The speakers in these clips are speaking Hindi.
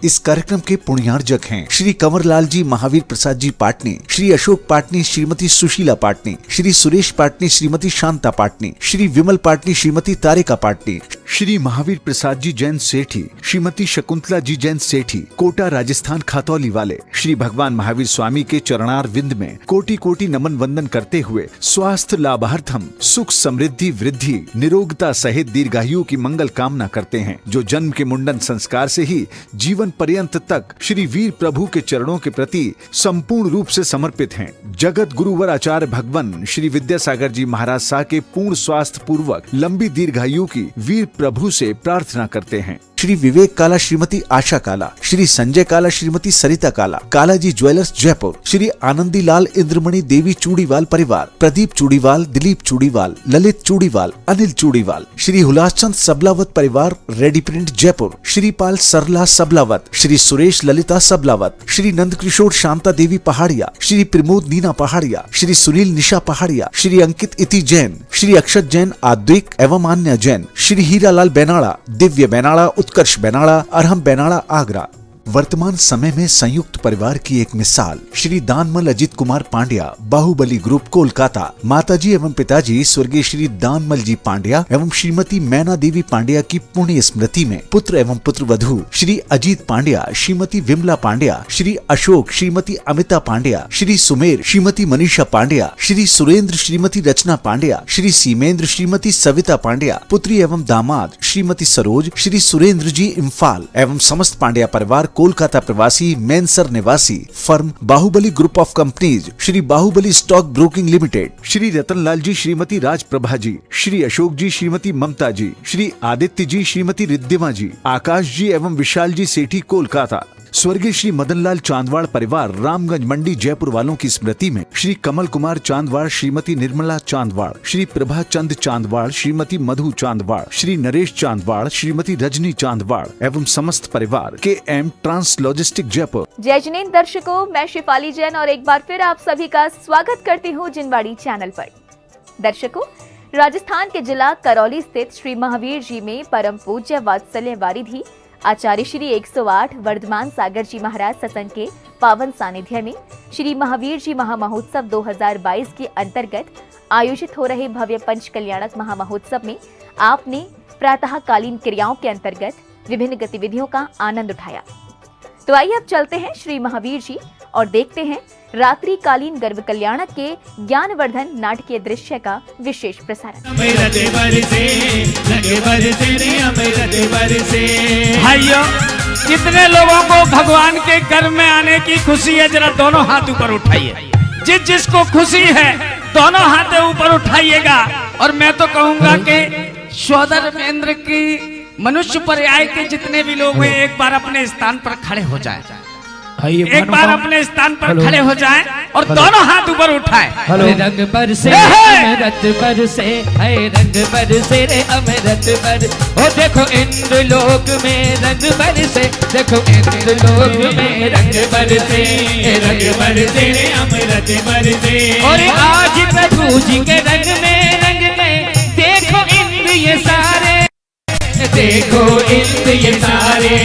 इस कार्यक्रम के पुण्यार्जक हैं श्री कंवरलाल जी महावीर प्रसाद जी पाटनी, श्री अशोक पाटनी, श्रीमती सुशीला पाटनी, श्री सुरेश पाटनी, श्रीमती शांता पाटनी, श्री विमल पाटनी, श्रीमती तारिका पाटनी, श्री महावीर प्रसाद जी जैन सेठी, श्रीमती शकुंतला जी जैन सेठी, कोटा राजस्थान खातौली वाले। श्री भगवान महावीर स्वामी के चरणार विंद में कोटि कोटि नमन वंदन करते हुए स्वास्थ्य लाभार्थम सुख समृद्धि वृद्धि निरोगता सहित दीर्घायु की मंगल कामना करते हैं, जो जन्म के मुंडन संस्कार से ही जीवन पर्यंत तक श्री वीर प्रभु के चरणों के प्रति संपूर्ण रूप से समर्पित हैं। जगत गुरुवर आचार्य भगवान श्री विद्यासागर जी महाराज शाह के पूर्ण स्वास्थ्य पूर्वक लंबी दीर्घायु की वीर प्रभु से प्रार्थना करते हैं। श्री विवेक काला, श्रीमती आशा काला, श्री संजय काला, श्रीमती सरिता काला, काला जी ज्वेलर्स जयपुर, श्री आनंदी लाल इंद्रमणि देवी चूड़ीवाल परिवार, प्रदीप चूड़ीवाल, दिलीप चूड़ीवाल, ललित चूड़ीवाल, अनिल चूड़ीवाल, श्री हुलासचंद सबलावत परिवार रेडी प्रिंट जयपुर, श्री पाल सरला सबलावत, श्री सुरेश ललिता सबलावत, श्री नंद किशोर शांता देवी पहाड़िया, श्री प्रमोद नीना पहाड़िया, श्री सुनील निशा पहाड़िया, श्री अंकित इति जैन, श्री अक्षत जैन आद्विक एवं अन्य जैन, श्री हीरालाल बेनाड़ा, दिव्य बेनाड़ा, उत्कर्ष बेनाड़ा, अरहम बेनाड़ा आगरा। वर्तमान समय में संयुक्त परिवार की एक मिसाल श्री दानमल अजित कुमार पांड्या, बाहुबली ग्रुप कोलकाता। माताजी एवं पिताजी स्वर्गीय श्री दानमल जी पांड्या एवं श्रीमती मैना देवी पांड्या की पुण्य स्मृति में पुत्र एवं पुत्र वधू श्री अजीत पांड्या, श्रीमती विमला पांड्या, श्री अशोक, श्रीमती अमिता पांड्या, श्री सुमेर, श्रीमती मनीषा पांड्या, श्री सुरेंद्र, श्रीमती रचना पांड्या, श्री सीमेंद्र, श्रीमती सविता पांड्या, पुत्री एवं दामाद श्रीमती सरोज, श्री सुरेंद्र जी इम्फाल एवं समस्त पांड्या परिवार कोलकाता प्रवासी मैनसर निवासी firm Bahubali group of companies, Shri Bahubali stock broking limited, Shri Ratanlal ji, Shrimati Raj Prabha ji, Shri Ashok ji, Shrimati Mamta ji, Shri Aditya ji, Shrimati Riddhima ji, Akash ji एवं विशाल जी सेठी कोलकाता। स्वर्गीय श्री मदनलाल चांदवाड़ परिवार रामगंज मंडी जयपुर वालों की स्मृति में श्री कमल कुमार चांदवाड़, श्रीमती निर्मला चांदवाड़, श्री प्रभा चंद चांदवाड़, श्रीमती मधु चांदवाड़, श्री नरेश चांदवाड़, श्रीमती रजनी चांदवाड़ एवं समस्त परिवार के एम ट्रांस लॉजिस्टिक जयपुर। जय जिनेंद्र दर्शकों, मैं शिफाली जैन और एक बार फिर आप सभी का स्वागत करती हूँ जिनवाड़ी चैनल पर। दर्शकों, राजस्थान के जिला करौली स्थित श्री महावीर जी में परम पूज्य वात्सल्य वारिधि आचार्य श्री 108 वर्धमान सागर जी महाराज सत्संग के पावन सानिध्य में श्री महावीर जी महामहोत्सव 2022 के अंतर्गत आयोजित हो रहे भव्य पंच कल्याणक महामहोत्सव में आपने प्रातःकालीन क्रियाओं के अंतर्गत विभिन्न गतिविधियों का आनंद उठाया। तो आइए अब चलते हैं श्री महावीर जी और देखते हैं रात्रि कालीन गर्भ कल्याणक के ज्ञानवर्धन नाटकीय दृश्य का विशेष प्रसारण। भाइयों, कितने लोगों को भगवान के घर में आने की खुशी है, जरा दोनों हाथ ऊपर उठाइए। जिसको खुशी है दोनों हाथ ऊपर उठाइएगा। और मैं तो कहूंगा कि स्वधर्मेंद्र की मनुष्य पर्याय के जितने भी लोग हैं एक बार अपने स्थान पर खड़े हो जाएं। एक बार अपने स्थान पर खड़े हो जाएं और दोनों हाथ ऊपर उठाएं। रंग बरसे अमृत बरसे, है रंग बरसे रे अमृत बरसे। ओ देखो इंद्र लोक में रंग बरसे, देखो इंद्र लोक में रंग बरसे, रंग बरसे रे अमृत बरसे। और आज प्रभु जी के रंग में देखो इंद्र ये सारे, देखो इंद्र ये सारे।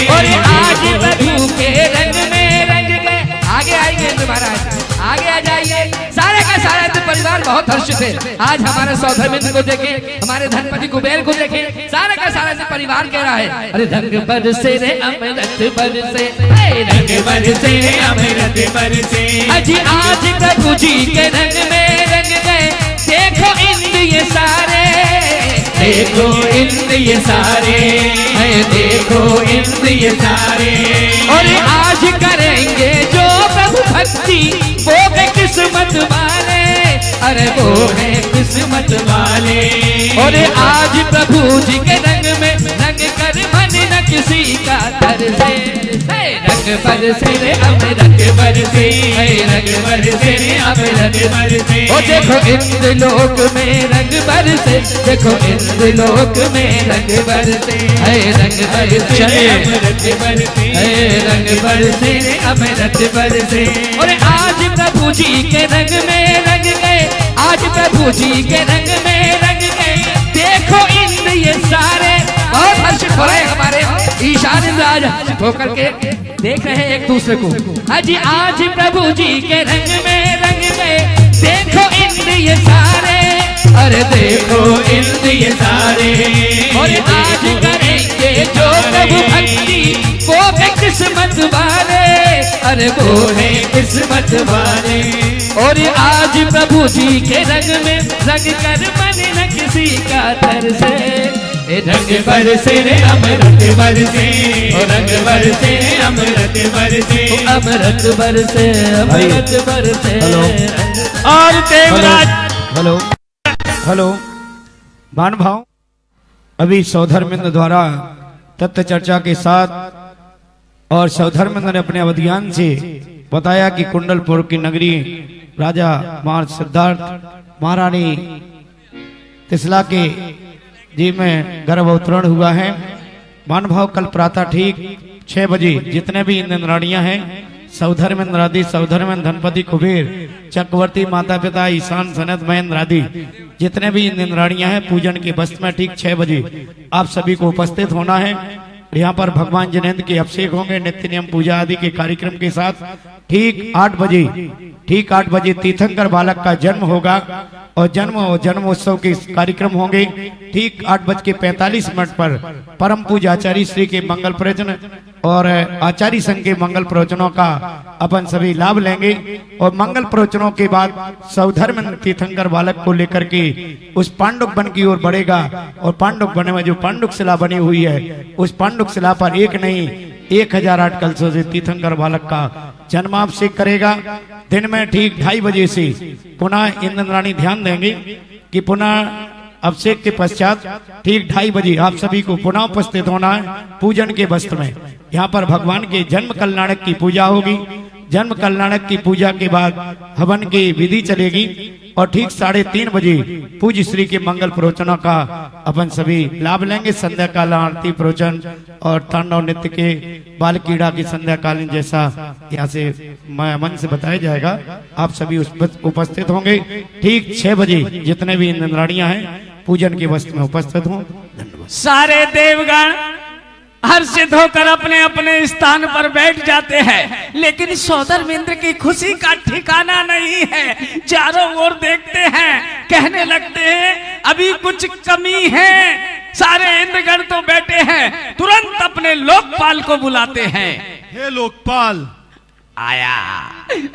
और आज प्रभु के रंग में रंग गए। आगे आइए इंद्र महाराज, आगे आ जाइए। सारे का सारा इंद्र परिवार बहुत हर्षित है। आज हमारे सौधर्मेंद्र को देखे, हमारे धनपति कुबेर को देखे, सारे का सारा इंद्र परिवार कह रहा है अरे रंग बरसे रे अमृत बरसे, रंग बरसे रे अमृत बरसे। अजी आज प्रभु जी के रंग में रंग गए, देखो इंद्र ये सारे, देखो इंद्र ये सारे, देखो इंद्र ये सारे। और आज करेंगे जो प्रभु भक्ति वो है किस्मत वाले, अरे वो है किस्मत वाले। और आज प्रभु जी के रंग में रंग कर मन न किसी का तरसे, रंग बरसे रे अमृत बरसे, रंग बरसे रे अमृत बरसे। ओ देखो इंद्र लोक में रंग बरसे, देखो इंद्र लोक में रंग बरसे, रंग बरसे रे अमृत बरसे, रंग बरसे रे अमृत बरसे। और आज प्रभु जी के रंग में रंग गए, आज प्रभु जी के रंग में रंग गए, देखो इंद्र ये सारे। बहुत हर्षित हो रहे हमारे ईशान इंद्राज होकर के देख रहे हैं एक दूसरे को। अजी आज प्रभु जी के रंग में देखो इंद्र ये सारे, अरे देखो इंद्र ये सारे, और आज करेंगे जो प्रभु भक्ति वो है किस्मत वाले, अरे वो है किस्मत वाले। और आज प्रभु जी के रंग में रंग कर मन न किसी का तरसे, रंग बरसे रे अमृत बरसे, रंग बरसे अमृत बरसे, अमृत बरसे अमृत बरसे। और देवराज हेलो हेलो महानुभाव, अभी सौधर्मेंद्र द्वारा तत्व चर्चा के साथ और सौधर्मेंद्र ने अपने अवधियान से बताया कि कुंडलपुर की नगरी राजा महाराज सिद्धार्थ महारानी तिसला के जी में गर्भ अवतरण हुआ है। महानुभाव कल प्रातः ठीक 6 बजे जितने भी इंद्राणियां हैं, सौधर्मेंद्र आदि, सौधर्मेंद्र धनपति कुबेर चक्रवर्ती माता पिता ईशान सनत महेंद्र आदि जितने भी इंद्राणियां हैं, पूजन के वस्त्र में ठीक 6 बजे आप सभी को उपस्थित होना है। यहाँ पर भगवान जिनेंद्र के अभिषेक होंगे, नित्य नियम पूजा आदि के कार्यक्रम के साथ ठीक 8 बजे तीर्थंकर बालक का जन्म होगा और जन्मोत्सव के कार्यक्रम होंगे। ठीक 8:45 पर परम पूज्य आचार्य श्री के मंगल प्रवचन और आचार्य संघ के मंगल प्रवचनों का अपन सभी लाभ लेंगे। और मंगल प्रवचनों के बाद सौधर्म तीर्थंकर बालक को लेकर के उस पांडुक वन की ओर बढ़ेगा और पांडुक वन में जो पांडुक शिला बनी हुई है, उस पांडुक शिला पर एक नहीं 1008 कलशों से तीर्थंकर बालक का जन्माभिषेक करेगा। दिन में ठीक 2:30 बजे से पुनः इंद्राणी ध्यान देंगे कि पुनः अभिषेक के पश्चात ठीक 2:30 बजे आप सभी को पुनः उपस्थित होना है पूजन के वस्त्र में। यहाँ पर भगवान के जन्म कल्याणक की पूजा होगी। जन्म कल्याणक की पूजा के बाद हवन की विधि चलेगी और ठीक 3:30 बजे पूज्य श्री के मंगल प्रवचनों का अपन सभी लाभ लेंगे। संध्या काल आरती प्रवचन और तांडव नृत्य के बाल क्रीड़ा की संध्या कालीन जैसा यहाँ से मन से बताया जाएगा। आप सभी उपस्थित होंगे। ठीक 6 बजे जितने भी इंद्राणियां हैं पूजन के वस्त्र में उपस्थित हों। धन्यवाद। सारे देवगण हर्षित होकर अपने अपने स्थान पर बैठ जाते हैं, लेकिन सौधर्मेंद्र की खुशी का ठिकाना नहीं है। चारों ओर देखते हैं, कहने लगते हैं अभी कुछ कमी है। सारे इंद्रगण तो बैठे हैं, तुरंत अपने लोकपाल को बुलाते हैं। हे लोकपाल, आया,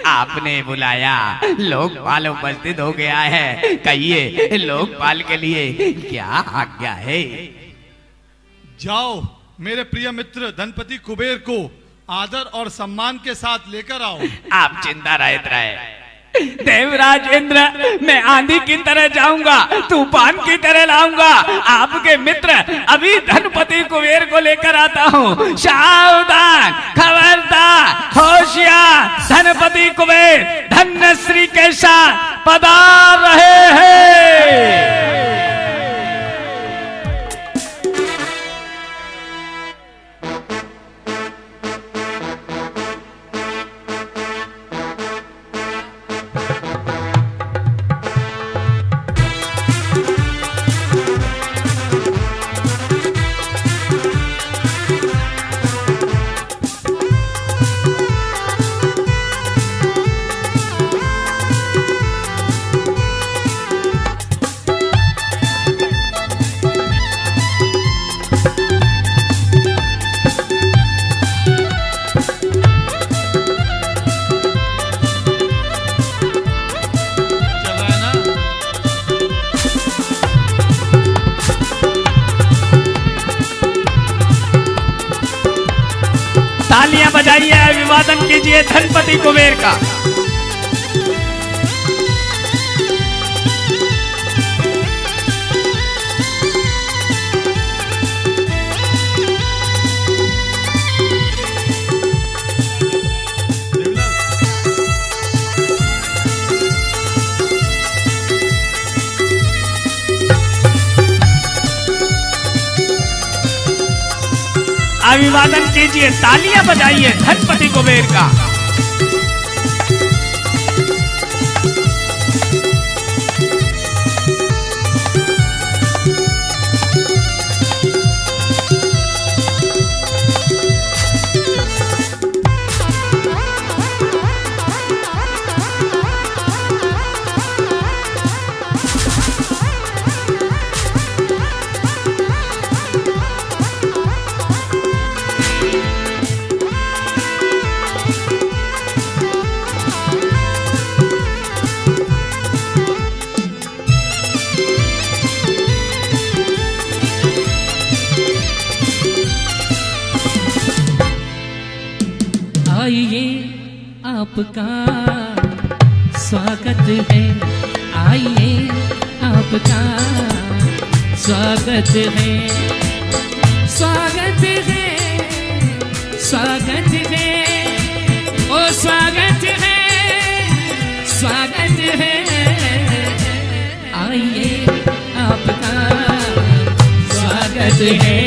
आपने बुलाया, लोकपाल उपस्थित हो गया है। कहिए लोकपाल के लिए क्या आज्ञा है? जाओ मेरे प्रिय मित्र धनपति कुबेर को आदर और सम्मान के साथ लेकर आओ। आप चिंता रहित रहे। देवराज इंद्र, मैं आंधी की तरह जाऊंगा, तूफान की तरह लाऊंगा। आपके मित्र अभी धनपति कुबेर को लेकर आता हूँ। सावधान, खबरदार, होशियार, धनपति कुबेर धन्यश्री के साथ पधार रहे हैं। तालियां बजाइए, अभिवादन कीजिए धनपति कुबेर का। अभिवादन कीजिए, तालियां बजाइए धनपति कुबेर का। आइए आपका स्वागत है, आइए आपका स्वागत है, स्वागत है, स्वागत है, ओ स्वागत है, स्वागत है, आइए आपका स्वागत है,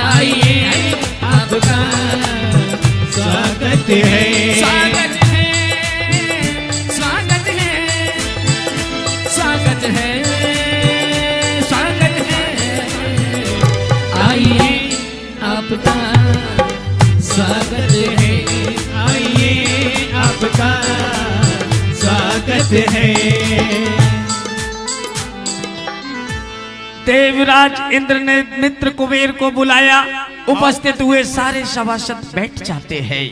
आइए आपका स्वागत है, स्वागत है, स्वागत है, स्वागत है, स्वागत है, आइए आपका स्वागत है, आइए आपका स्वागत है। देवराज इंद्र ने मित्र कुबेर को बुलाया। उपस्थित हुए सारे सभासद बैठ जाते हैं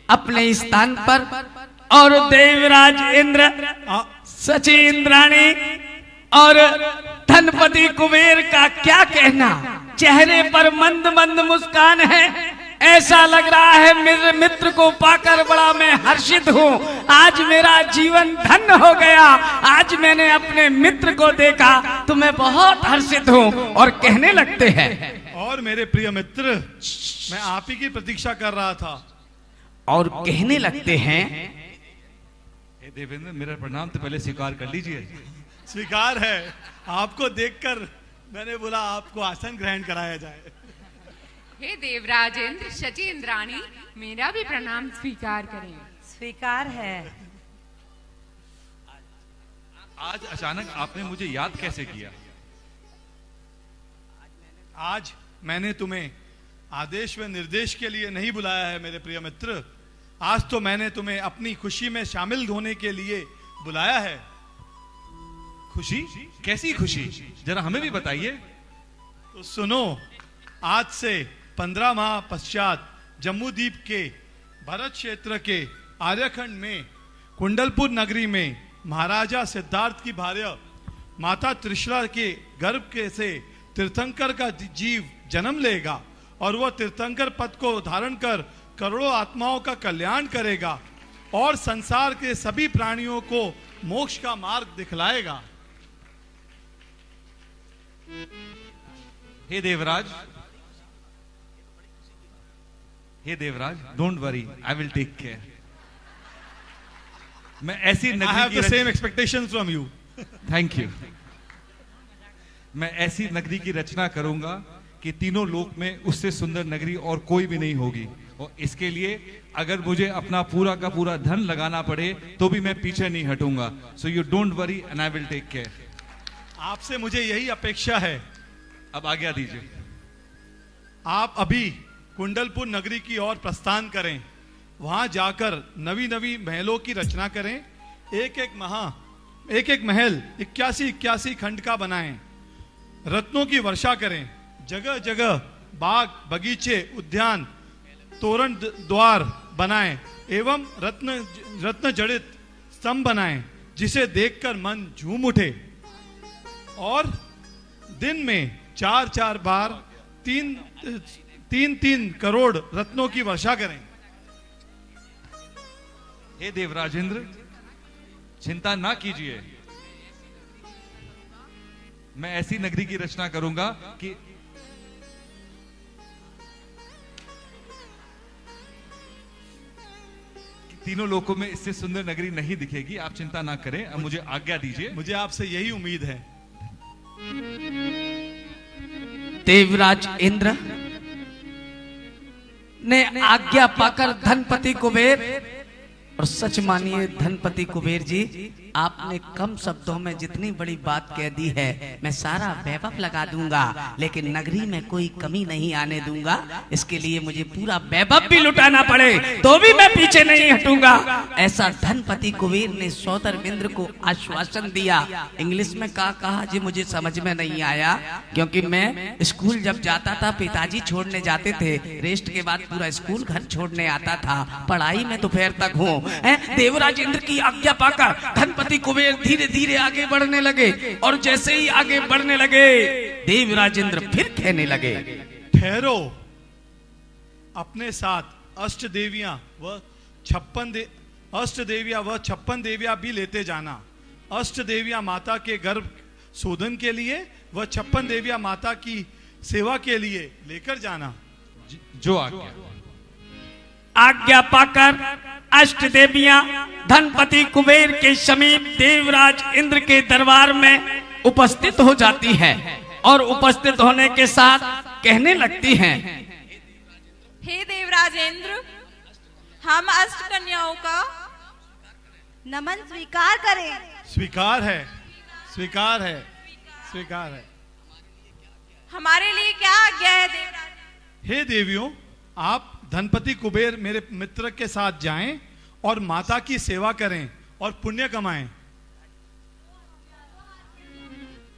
अपने स्थान पर और देवराज इंद्र, सची इंद्राणी और धनपति कुबेर का क्या कहना, चेहरे पर मंद मंद मुस्कान है। ऐसा लग रहा है मेरे मित्र को पाकर बड़ा मैं हर्षित हूँ। आज मेरा जीवन धन्य हो गया। आज मैंने अपने मित्र को देखा तो मैं बहुत हर्षित हूँ। और कहने लगते हैं, और मेरे प्रिय मित्र, मैं आप ही की प्रतीक्षा कर रहा था। और कहने लगते हैं, हे देवेंद्र, मेरा प्रणाम तो पहले स्वीकार कर लीजिए। स्वीकार है। आपको देखकर मैंने बोला आपको आसन ग्रहण कराया जाए। हे देवराज इंद्र, शची इंद्राणी, मेरा भी प्रणाम स्वीकार करें। स्वीकार है। आज अचानक आपने मुझे याद कैसे किया? आज मैंने तुम्हें आदेश व निर्देश के लिए नहीं बुलाया है मेरे प्रिय मित्र। आज तो मैंने तुम्हें अपनी खुशी में शामिल होने के लिए बुलाया है। खुशी? कैसी खुशी? जरा हमें भी बताइए। तो सुनो, आज से 15 माह पश्चात जम्मूद्वीप के भरत क्षेत्र के आर्यखंड में कुंडलपुर नगरी में महाराजा सिद्धार्थ की भार्या माता त्रिशला के गर्भ के से तीर्थंकर का जीव जन्म लेगा और वह तीर्थंकर पद को धारण कर करोड़ों आत्माओं का कल्याण करेगा और संसार के सभी प्राणियों को मोक्ष का मार्ग दिखलाएगा। हे देवराज, हे Devraj, don't worry, I will take care. मैं ऐसी I have the same expectations from you. Thank you. मैं ऐसी नगरी की रचना करूंगा कि तीनों लोक में उससे सुंदर नगरी और कोई भी नहीं होगी। और इसके लिए अगर मुझे अपना पूरा का पूरा धन लगाना पड़े तो भी मैं पीछे नहीं हटूंगा। So you don't worry and I will take care. आपसे मुझे यही अपेक्षा है। अब आज्ञा दीजिए। आप अभी कुंडलपुर नगरी की ओर प्रस्थान करें। वहां जाकर नवी नवी महलों की रचना करें। एक एक महल 81 खंड का बनाएं। रत्नों की वर्षा करें। जगह जगह बाग, बगीचे, उद्यान, तोरण द्वार बनाएं एवं रत्न जड़ित स्तंभ बनाएं जिसे देखकर मन झूम उठे। और दिन में 4 बार 3 करोड़ रत्नों की वर्षा करें। हे देवराजेंद्र, चिंता ना कीजिए। मैं ऐसी नगरी की रचना करूंगा कि तीनों लोकों में इससे सुंदर नगरी नहीं दिखेगी। आप चिंता ना करें। अब मुझे आज्ञा दीजिए। मुझे आपसे यही उम्मीद है। देवराज इंद्र ने आज्ञा पाकर धनपति कुबेर, और सच मानिए धनपति कुबेर जी, आपने कम शब्दों में जितनी बड़ी बात कह दी है मैं सारा वैभव लगा दूंगा, लेकिन नगरी में कोई कमी नहीं आने दूंगा। इसके लिए मुझे पूरा वैभव भी लुटाना पड़े तो भी मैं पीछे नहीं हटूंगा। ऐसा धनपति कुबेर ने सौदरमिंद्र को आश्वासन दिया। इंग्लिश में कहा जी मुझे समझ में नहीं आया, क्योंकि मैं स्कूल जब जाता था पिताजी छोड़ने जाते थे, रेस्ट के बाद पूरा स्कूल घर छोड़ने आता था। पढ़ाई में दोपहर तक हूँ। देवराज इंद्र की आज्ञा पाकर धनपति कुबेर धीरे धीरे आगे बढ़ने लगे, और जैसे ही आगे बढ़ने लगे देवराज इंद्र फिर कहने लगे, ठहरो, अपने साथ अष्ट देवियां व अष्ट देवियां व 56 देवियां भी लेते जाना। अष्ट देवियां माता के गर्भ शोधन के लिए व 56 देवियां माता की सेवा के लिए लेकर जाना। जो आज्ञा। आज्ञा पाकर अष्ट देवियां धनपति कुबेर के समीप देवराज इंद्र के दरबार में उपस्थित हो जाती हैं और उपस्थित होने के साथ कहने लगती हैं, हे देवराज इंद्र, हम अष्ट कन्याओं का नमन स्वीकार करें। स्वीकार है, स्वीकार है, स्वीकार है। हमारे लिए क्या आज्ञा है देवराज? हे देवियों, आप धनपति कुबेर मेरे मित्र के साथ जाएं और माता की सेवा करें और पुण्य कमाएं।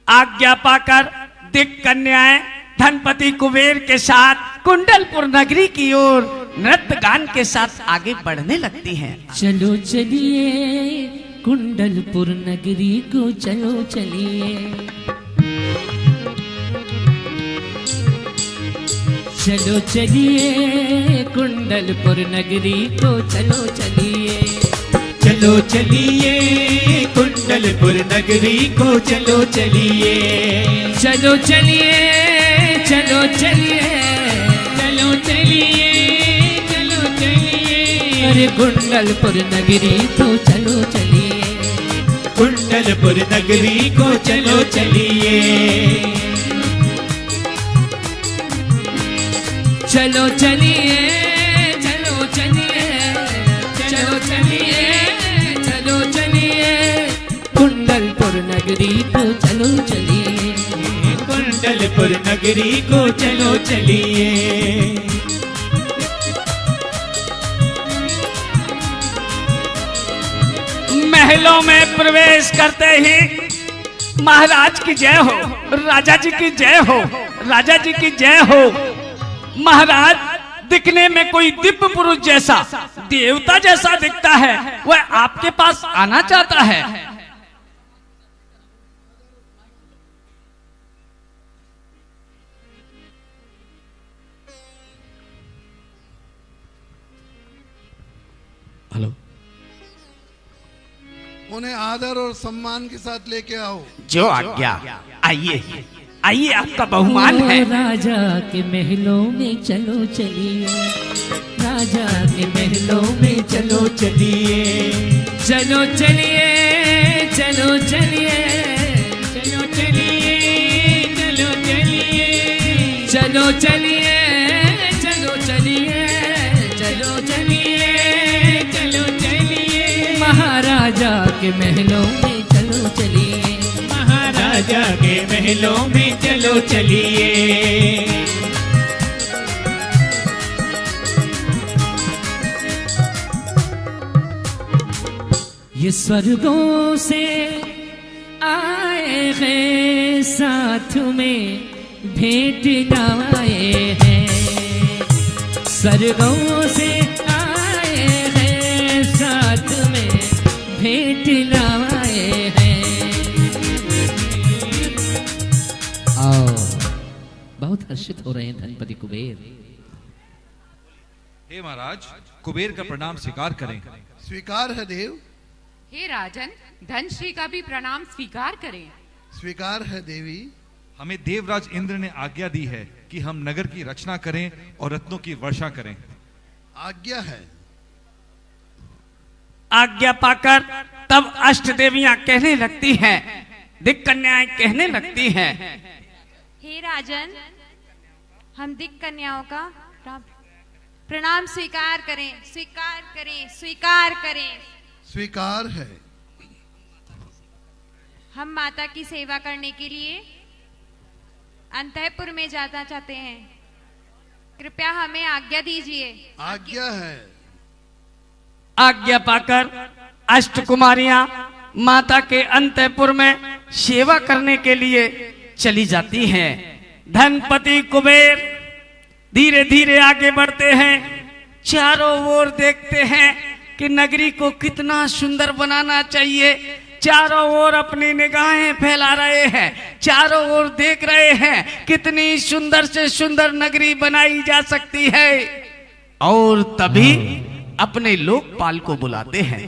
आज्ञा पाकर दिक कन्याएं धनपति कुबेर के साथ कुंडलपुर नगरी की ओर नृत्य गान के साथ आगे बढ़ने लगती हैं। चलो चलिए कुंडलपुर नगरी को चलो चलिए, चलो चलिए कुंडलपुर नगरी को चलो चलिए, चलो चलिए कुंडलपुर नगरी को चलो चलिए, चलो चलिए, चलो चलिए, चलो चलिए, चलो चलिए, अरे कुंडलपुर नगरी को चलो चलिए, कुंडलपुर नगरी को चलो चलिए, चलो चलिए, चलो चलिए, चलो चलिए, चलो चलिए, कुंडलपुर नगरी को चलो चलिए, कुंडलपुर नगरी को चलो चलिए। महलों में प्रवेश करते ही महाराज की जय हो, राजा जी की जय हो, राजा जी की जय हो। महाराज दिखने में कोई दिव्य पुरुष जैसा, देवता जैसा दिखता है, वह आपके पास आना चाहता है। हेलो, उन्हें आदर और सम्मान के साथ लेके आओ। जो आज्ञा। आइए आइए, आपका बहुमान है। राजा के महलों में चलो चलिए, राजा के महलों में चलो चलिए, चलो चलिए, चलो चलिए, चलो चलिए, चलो चलिए, चलो चलिए, चलो चलिए, चलो चलिए, चलो चलिए, महाराजा के महलों में चलो चलिए, महाराजा के महलों में चलो चलिए, ये स्वर्गों से आए हैं साथ में भेंट लाए हैं, स्वर्गों से आए हैं साथ में भेंट लाए हैं। आओ, बहुत हर्षित हो रहे हैं धनपति कुबेर। हे महाराज, कुबेर का प्रणाम स्वीकार करें। स्वीकार है देव। हे राजन, धनश्री का भी प्रणाम स्वीकार करें। स्वीकार है देवी। हमें देवराज इंद्र ने आज्ञा दी है कि हम नगर की रचना करें और रत्नों की वर्षा करें। आज्ञा है। आज्ञा पाकर तब अष्ट देवियां कहने लगती हैं, दिक् कन्याएं कहने लगती हैं, हे राजन, हम दिक् कन्याओं का प्रणाम स्वीकार करें, स्वीकार करें, स्वीकार करें। स्वीकार है। हम माता की सेवा करने के लिए अंतःपुर में जाना चाहते हैं, कृपया हमें आज्ञा दीजिए। आज्ञा है। आज्ञा पाकर अष्ट कुमारियां माता के अंतःपुर में सेवा करने के लिए चली जाती हैं। धनपति कुबेर धीरे धीरे आगे बढ़ते हैं, चारों ओर देखते हैं कि नगरी को कितना सुंदर बनाना चाहिए। चारों ओर अपनी निगाहें फैला रहे हैं, चारों ओर देख रहे हैं कितनी सुंदर से सुंदर नगरी बनाई जा सकती है। और तभी अपने लोकपाल को बुलाते हैं।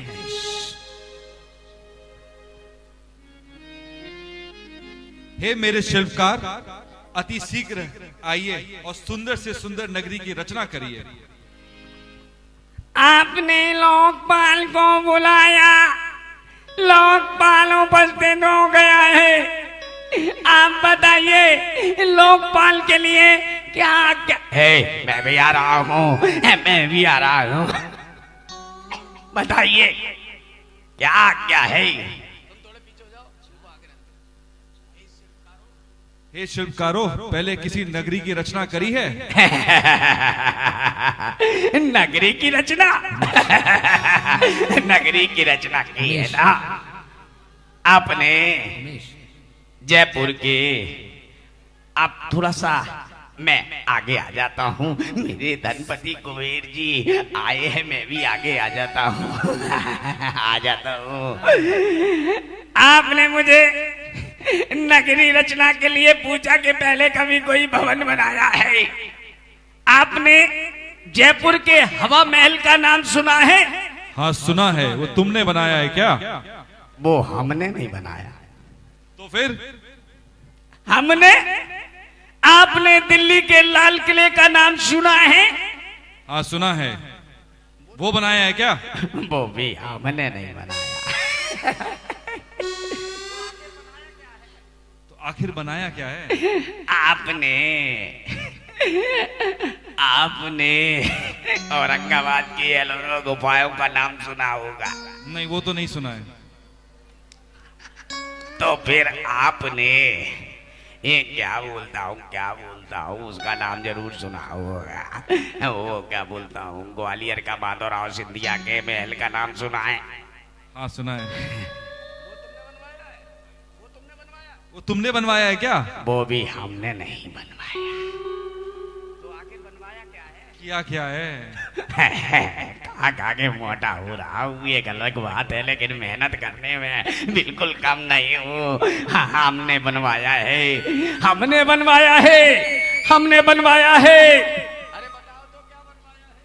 हे मेरे शिल्पकार, अति शीघ्र आइए और सुंदर से सुंदर नगरी की रचना करिए। आपने लोकपाल को बुलाया, लोकपाल उपस्थित हो गया है। आप बताइए लोकपाल के लिए क्या क्या मैं भी आ रहा हूँ, मैं भी आ रहा हूँ। बताइए क्या क्या है। हे शिल्पकारों, पहले किसी नगरी की रचना करी है? नगरी की रचना नगरी की रचना की है ना आपने जयपुर के। अब थोड़ा सा मैं आगे आ जाता हूँ। मेरे धनपति कुबेर जी आए हैं, मैं भी आगे आ जाता हूँ। आ जाता हूँ। आपने मुझे नगरी रचना के लिए पूछा कि पहले कभी कोई भवन बनाया है? आपने जयपुर के हवा महल का नाम सुना है? हाँ सुना है। वो तुमने बनाया है क्या? वो हमने नहीं बनाया। तो फिर? हमने आपने दिल्ली के लाल किले का नाम सुना है? हाँ सुना है। वो बनाया है क्या? वो भी हमने नहीं बनाया। तो आखिर बनाया क्या है? आपने औरंगाबाद की एलोरा गुफाओं का नाम सुना होगा। नहीं, वो तो नहीं सुना है। तो फिर आपने ये क्या बोलता हूँ उसका नाम जरूर सुना होगा। वो क्या बोलता हूँ, ग्वालियर का माधवराव सिंधिया के महल का नाम सुना है? हाँ सुना है। वो तुमने बनवाया है क्या? वो भी हमने नहीं बनवाया। तो आखिर बनवाया क्या है? खा के मोटा हो रहा हूँ, ये अलग बात है, लेकिन मेहनत करने में बिल्कुल कम नहीं हूँ। हमने बनवाया है। हमने बनवाया है।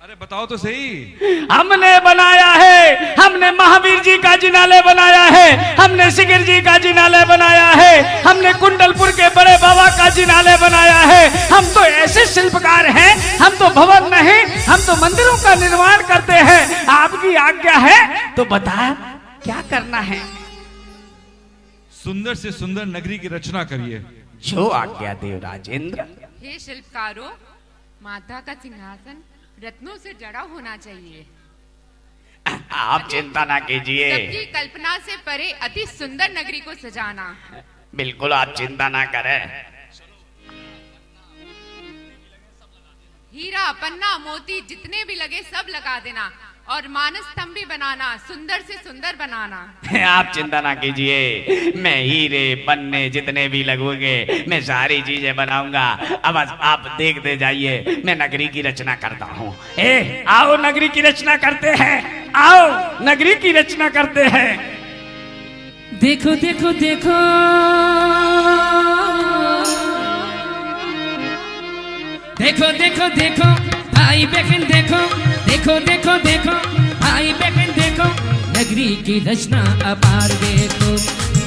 अरे बताओ तो सही। हमने बनाया है। हमने महावीर जी का जिनालय बनाया है। हमने सिगिर जी का जिनालय बनाया है। हमने कुंडलपुर के बड़े बाबा का जिनालय बनाया है। हम तो ऐसे शिल्पकार हैं, हम तो भवन नहीं, हम तो मंदिरों का निर्माण करते हैं। आपकी आज्ञा है तो बता क्या करना है? सुंदर से सुंदर नगरी की रचना करिए। जो आज्ञा देव राजेंद्र। हे शिल्पकारों, माता का सिंहासन रत्नों से जड़ा होना चाहिए। आप चिंता ना कीजिए। सबकी कल्पना से परे अति सुंदर नगरी को सजाना। बिल्कुल आप चिंता ना करें। हीरा पन्ना मोती जितने भी लगे सब लगा देना, और मानस स्तंभ भी बनाना, सुंदर से सुंदर बनाना। आप चिंता ना कीजिए, मैं हीरे पन्ने जितने भी लगोगे मैं सारी चीजें बनाऊंगा। अब आप देखते जाइए, मैं नगरी की रचना करता हूँ। आओ नगरी की रचना करते हैं, आओ नगरी की रचना करते हैं। देखो देखो देखो देखो देखो देखो भाई बहन देखो, देखो देखो देखो भाई बहन देखो, नगरी की रचना अपार देखो,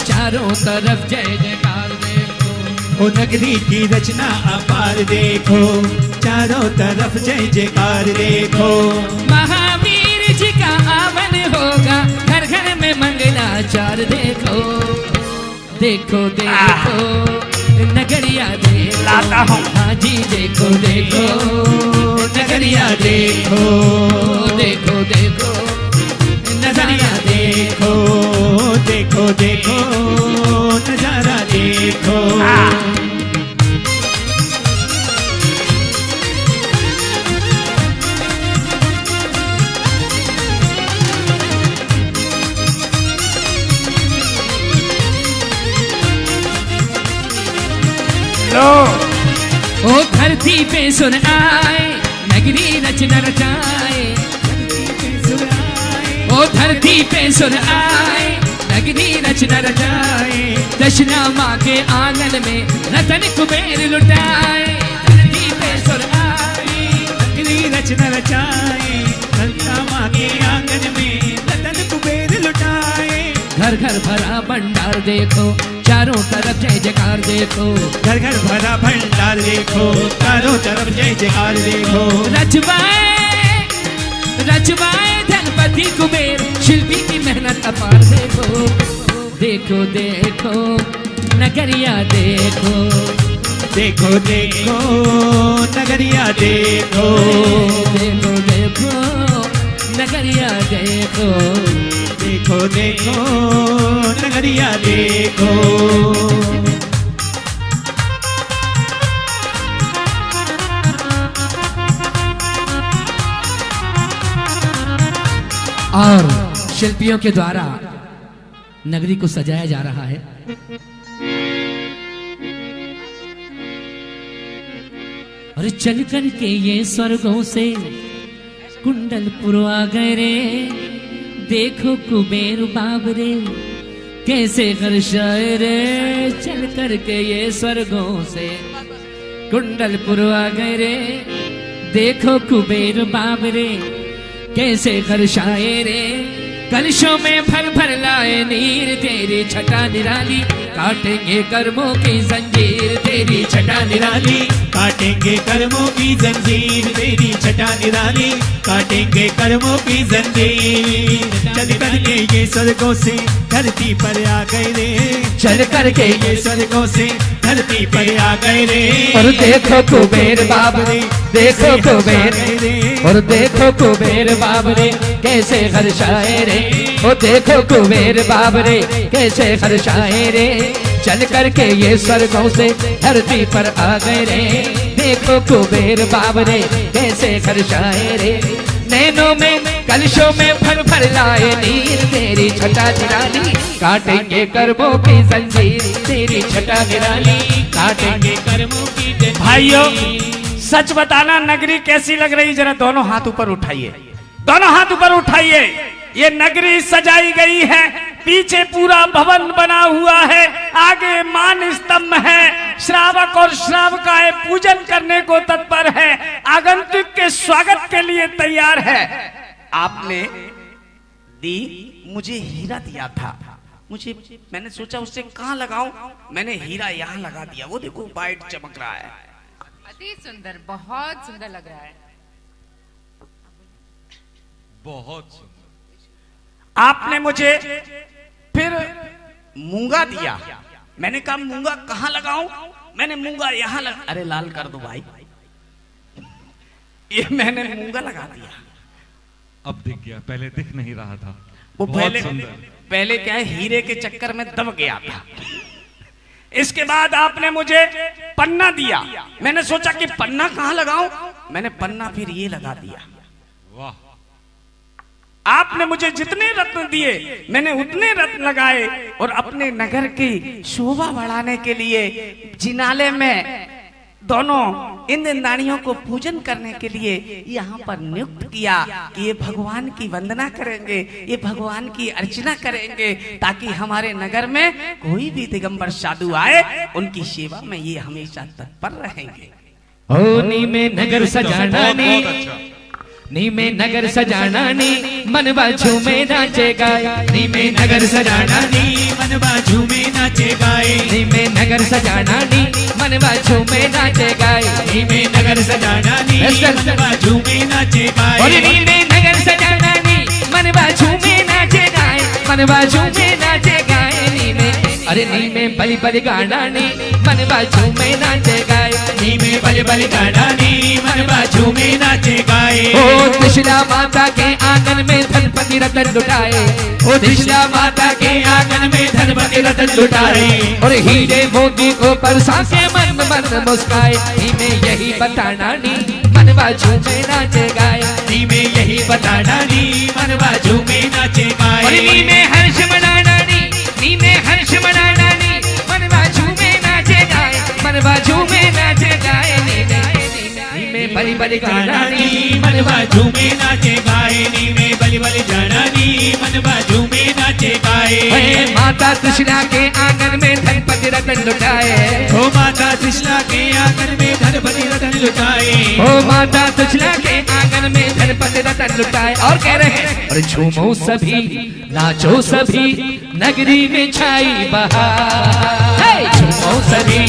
चारों तरफ जय जयकार देखो। ओ नगरी की रचना अपार देखो, चारों तरफ जय जयकार देखो। महावीर जी का आवन होगा, घर घर में मंगलाचार देखो। देखो देखो नगरिया देखो, लाता हूँ। हाँ जी देखो देखो नगरिया देखो, देखो देखो नजारा देखो, देखो देखो नजारा देखो। ओ धरती पे सुन आए, नगरी रचना रचाए। ओ धरती पे सुन आए, नगरी रचना रचाए। दशना माँ के आंगन में रतन कुबेर लुटाए। धरती पे सुन आए, नगरी रचना रचाए, लंका माँ भरा भंडार देखो, चारों तरफ जय जयकार देखो। घर घर भरा भंडार देखो, चारों तरफ जय जयकार देखो। रचवाए रचवाए धनपति कुबेर, शिल्पी की मेहनत अपार देखो। देखो देखो नगरिया देखो, देखो देखो नगरिया देखो। देखो देखो नगरिया देखो। देखो देखो नगरिया देखो। और शिल्पियों के द्वारा नगरी को सजाया जा रहा है। और चल कर के ये स्वर्गों से कुंडलपुर आ गए रे, देखो कुबेर बाबरे कैसे हर्षाए रे। चल कर के ये स्वर्गों से कुंडलपुर आ गए रे, देखो कुबेर बाबरे कैसे हर्षाए रे। कलशों में भर भर लाए नीर, तेरी छटा निराली काटेंगे कर्मों की जंजीर। तेरी छटा निराली काटेंगे कर्मों की जंजीर, तेरी छटा निराली काटेंगे कर्मों की जंजीर। चल करके ये स्वर्गों से धरती पर आ गए रे, चल करके ये स्वर्गों से धरती पर आ गए रे। और देखो कुबेर बाबरे, देखो कुबेर, और देखो कुबेर बाबरे कैसे हर्षाए रे। ओ देखो कुबेर बाबरे कैसे हर्षाए रे। चल करके ये स्वर्गों से धरती पर आ गए रे, देखो कुबेर बाबरे कैसे हर्षाए रे। नैनों में कलशों में भर भर लाए नीर, तेरी छटा निराली काटेंगे कर्मों की जंजीर। तेरी छटा निराली काटेंगे कर्मों की जंजीर। भाइयों सच बताना नगरी कैसी लग रही, जरा दोनों हाथ ऊपर उठाइए, दोनों हाथ ऊपर उठाइए। ये नगरी सजाई गई है, पीछे पूरा भवन बना हुआ है, आगे मान स्तंभ है, श्रावक और श्रावकाएं पूजन करने को तत्पर है, आगंतुक के स्वागत के लिए तैयार है। आपने दी मुझे हीरा दिया था, मैंने सोचा उससे कहाँ लगाऊं, मैंने हीरा यहाँ लगा दिया। वो देखो वाइट चमक रहा है, अति सुंदर, बहुत सुंदर लग रहा है। बहुत सुंदर। आपने मुझे फिर मूंगा दिया, मैंने कहा मूंगा कहाँ लगाऊं, मैंने मूंगा यहाँ लगा। अरे लाल कर दो भाई, ये मैंने मूंगा लगा दिया। अब दिख गया, पहले दिख नहीं रहा था। वो बहुत पहले क्या है, हीरे के चक्कर में दब गया था। इसके बाद आपने मुझे पन्ना दिया, मैंने सोचा कि पन्ना कहाँ लगाऊं, मैंने पन्ना फिर ये लगा दिया। वाह। आपने मुझे जितने रत्न दिए मैंने उतने रत्न लगाए, और अपने नगर की शोभा बढ़ाने के लिए जिनाले में दोनों इन नारियों को पूजन करने के लिए यहाँ पर नियुक्त किया कि ये भगवान की वंदना करेंगे, ये भगवान की अर्चना करेंगे, ताकि हमारे नगर में कोई भी दिगंबर साधु आए उनकी सेवा में ये हमेशा तत्पर रहेंगे। ओ नी में नगर सजाना नी, नी में नगर सजाना नी, मन बाजू में नाचे गाए। नी में नगर सजाना नी, मन बाजू में नाचे गाए। नी में नगर सजाना नी, मन बाजू में नाचे गाए। नी में नगर सजाना नी, मन बाजू में नाचे गाए। और नी में नगर सजाना नी, मन बाजू में नाचे गाए, मन बाजू में नाचे गाए। नी में अरे नी में बलि बलि गाना नी, मन बाजू में नाचे गाए। नी में बलि बलि गाना नी, मन बाजू में नाचे गाए। ओ त्रिशूला माता के आंगन में धनपति रतन लुटाए। ओ त्रिशूला माता के आंगन में धनपति रतन लुटाए। और हीरे मोती को परसा के मन मन मुस्काए। नी में यही बताना नी, मन बाजू में नाचे गाए। नी में यही बताना नी, मन बाजू में नाचे गाए। और नी में हर्ष मनाना नी, नी में हर्ष मनाना नी, मन बाजू में नाचे गाए, मन बाजू में नाचे गाए। नी में बलि बलि गाना नी, मन बाजू में नाचे गाए। नी में बलि बलि गाना नी, मन बाजू में नाचे गाए। माता कृष्णा के आंगन में धनपति रतन लुटाए। ओ माता कृष्णा के आंगन में धनपति रतन लुटाए। ओ माता कृष्णा के आंगन में धनपति रतन लुटाए। और कह रहे हैं और झूमो सभी नाचो सभी नगरी में छाई बहार। झूमो सभी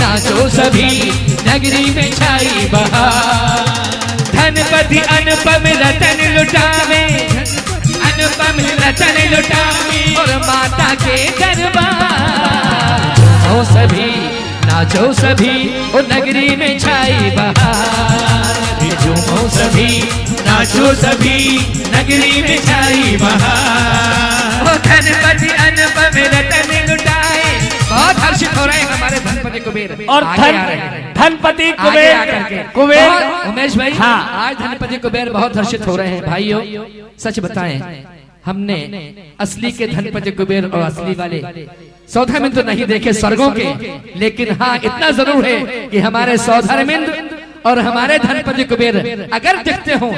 नाचो सभी नगरी में छाई बहार। धनपति अनुपम रतन लुटावे, अनुपम रतन लुटावे और माता के दरबार। झूमो सभी नाचो सभी और नगरी में छाई बहार। झूमो सभी नाचो सभी नगरी में छाई बहार। धनपति अनुपम रतन लुटाए। बहुत हर्षित हो रहे हैं हमारे धनपति कुबेर और धनपति कुबेर उमेश भाई। हाँ, आज धनपति कुबेर बहुत हर्षित हो रहे हैं। भाइयों सच बताएं, हमने असली के धनपति कुबेर और असली वाले सौदामिंद तो नहीं देखे स्वर्गों के, लेकिन हाँ इतना जरूर है कि हमारे सौदामिंद और हमारे धनपति कुबेर अगर दिखते हो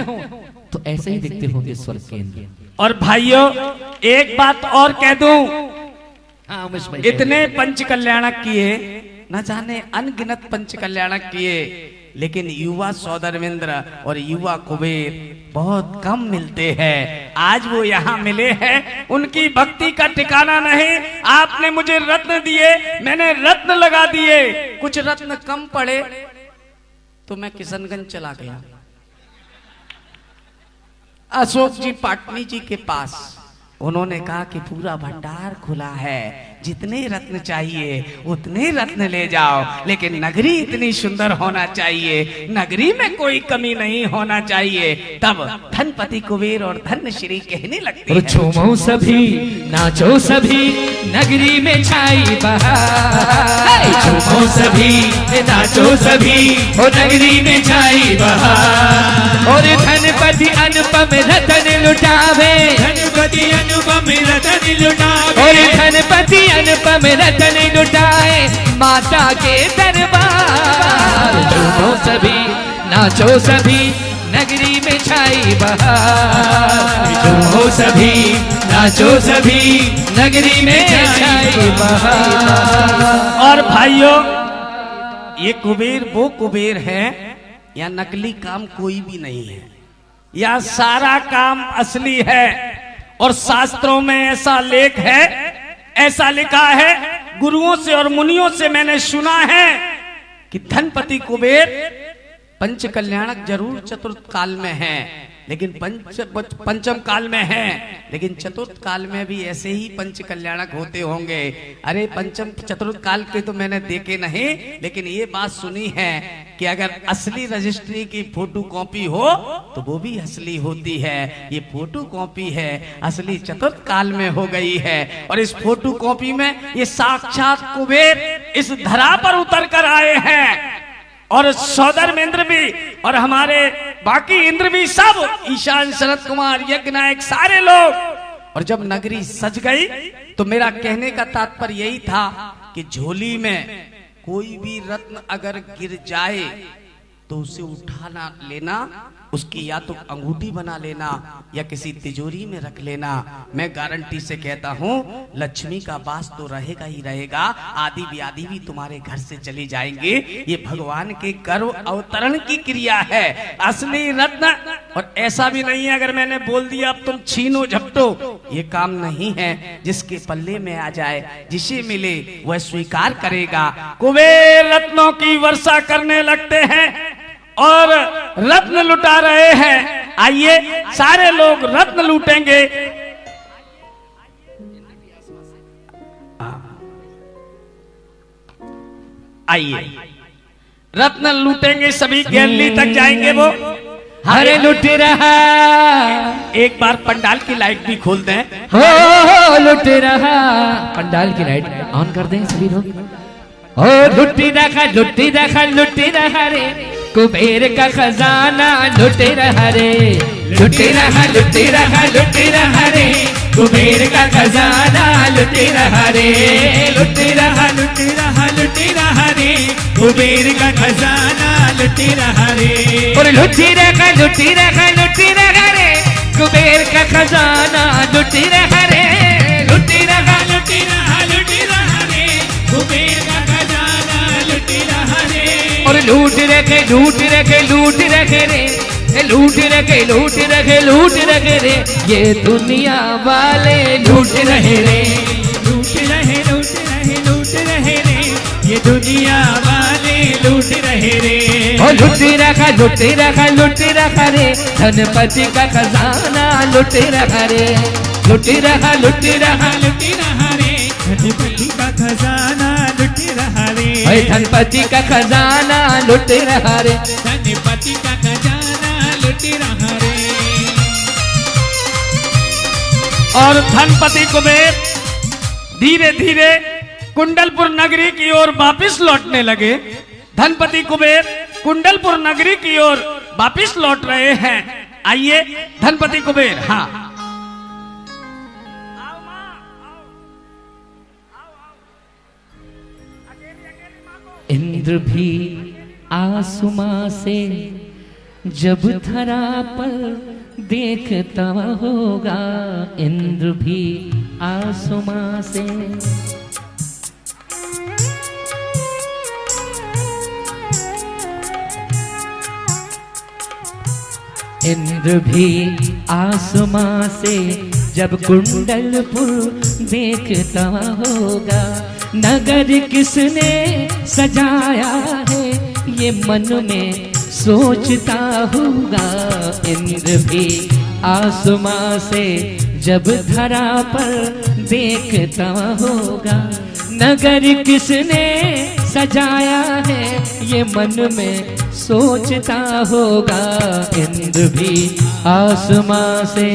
तो ऐसे ही दिखते होंगे स्वर्ग के अंदर। और भाइयों एक बात और कह दूं, हाँ उमेश भाई, इतने पंच कल्याणक किए, न जाने अनगिनत पंच कल्याणक किए, लेकिन युवा सौदामिंद्र और युवा कुबेर बहुत कम मिलते हैं। आज वो यहाँ मिले हैं, उनकी भक्ति का ठिकाना नहीं। आपने मुझे रत्न दिए, मैंने रत्न लगा दिए। कुछ रत्न कम पड़े तो मैं किशनगंज चला गया, अशोक जी पाटनी जी के पास। उन्होंने कहा कि पूरा भंडार खुला है, जितने रत्न चाहिए उतने रत्न ले जाओ, लेकिन नगरी इतनी सुंदर होना चाहिए, नगरी में कोई कमी नहीं होना चाहिए। तब धनपति कुबेर और धन श्री कहने लगते हैं, झूमो सभी नाचो सभी नगरी में छाई बहार। झूमो सभी नाचो सभी और नगरी में छाई बहार। और धनपति अनुपम रतन लुटावे, धनपति अनुपम रतन लुटावे और धनपति अनुपम रतन लुटाए माता के दरबार। झूमो सभी नाचो सभी नगरी में छाई बहार। झूमो सभी नाचो सभी नगरी में छाई बहार। और भाइयों ये कुबेर वो कुबेर है या नकली काम कोई भी नहीं है, या सारा काम असली है। और शास्त्रों में ऐसा लेख है, ऐसा लिखा है, गुरुओं से और मुनियों से मैंने सुना है कि धनपति कुबेर पंच कल्याणक जरूर चतुर्थ काल में है, लेकिन पंचम काल में है, लेकिन चतुर्थ काल में भी ऐसे ही पंच कल्याणक होते होंगे। अरे पंचम चतुर्थ काल के तो मैंने देखे नहीं, लेकिन ये बात सुनी है कि अगर असली रजिस्ट्री की फोटो कॉपी हो तो वो भी असली होती है। ये फोटो कॉपी है, असली चतुर्थ काल में हो गई है। और इस फोटो कॉपी में ये साक्षात कुबेर इस धरा पर उतर कर आए हैं, और सौदामिंद्र भी और हमारे बाकी इंद्र भी, सब ईशान शरद कुमार यज्ञ नायक सारे लोग। और जब नगरी सज गई तो मेरा कहने का तात्पर्य यही था कि झोली में कोई भी रत्न अगर गिर जाए तो उसे उठाना लेना, उसकी या तो अंगूठी बना लेना या किसी तिजोरी में रख लेना। मैं गारंटी से कहता हूँ लक्ष्मी का वास तो रहेगा ही रहेगा, आदि व्याधि भी तुम्हारे घर से चली जाएंगे। ये भगवान के गर्भ अवतरण की क्रिया है, असली रत्न। और ऐसा भी नहीं है अगर मैंने बोल दिया अब तुम छीनो झपटो, ये काम नहीं है। जिसके पल्ले में आ जाए, जिसे मिले वह स्वीकार करेगा। कुबेर रत्नों की वर्षा करने लगते हैं और रत्न लुटा रहे हैं। आइए सारे लोग रत्न लूटेंगे। आइए रत्न लूटेंगे, सभी गैलरी तक जाएंगे। वो हरे लुट रहा, एक बार पंडाल की लाइट भी खोल दें। हो लुट रहा, पंडाल की लाइट ऑन कर दें सभी लोग। ओ लुटी रखा लुटी रखा लुटी रहा रे, कुबेर का खजाना लुटे रहा रे। लुटे रहा लुटे रहा लुटे रहा रे, कुबेर का खजाना लुटे रहा रे। लुटे रहा लुटे रहा लुटे रहा रे, कुबेर का खजाना लुटे रहा रे। और लुटी रखा लुटी रखा लुटी रहा रे, कुबेर का खजाना लुटे रहा रे। लुटे रहा लुटे रहा लुटे रहा रे, कुबेर का खजाना लुटे रहा रे। और लूट रखे रे, लूट रखे रे ये दुनिया वाले लूट रहे रे। लूट रहे रे ये दुनिया वाले लूट रहे रे। ओ लूट रखा रे धनपति का खजाना लूट रखा रे। लूट रहा रे धनपति का खजाना लूट रहा रे। धनपति का खजाना लूट रहा रे। धनपति का खजाना लूट रहा रे। और धनपति कुबेर धीरे धीरे कुंडलपुर नगरी की ओर वापिस लौटने लगे। धनपति कुबेर कुंडलपुर नगरी की ओर वापिस लौट रहे हैं। आइए धनपति कुबेर, हाँ इंद्र भी आसमां से जब धरा पर देखता होगा। इंद्र भी आसमां से इंद्र भी आसमां से जब कुंडलपुर देखता होगा। नगर किसने सजाया है ये मन में सोचता होगा। इंद्र भी आसमां से जब धरा पर देखता होगा। नगर किसने सजाया है ये मन में सोचता होगा। इंद्र भी आसमां से।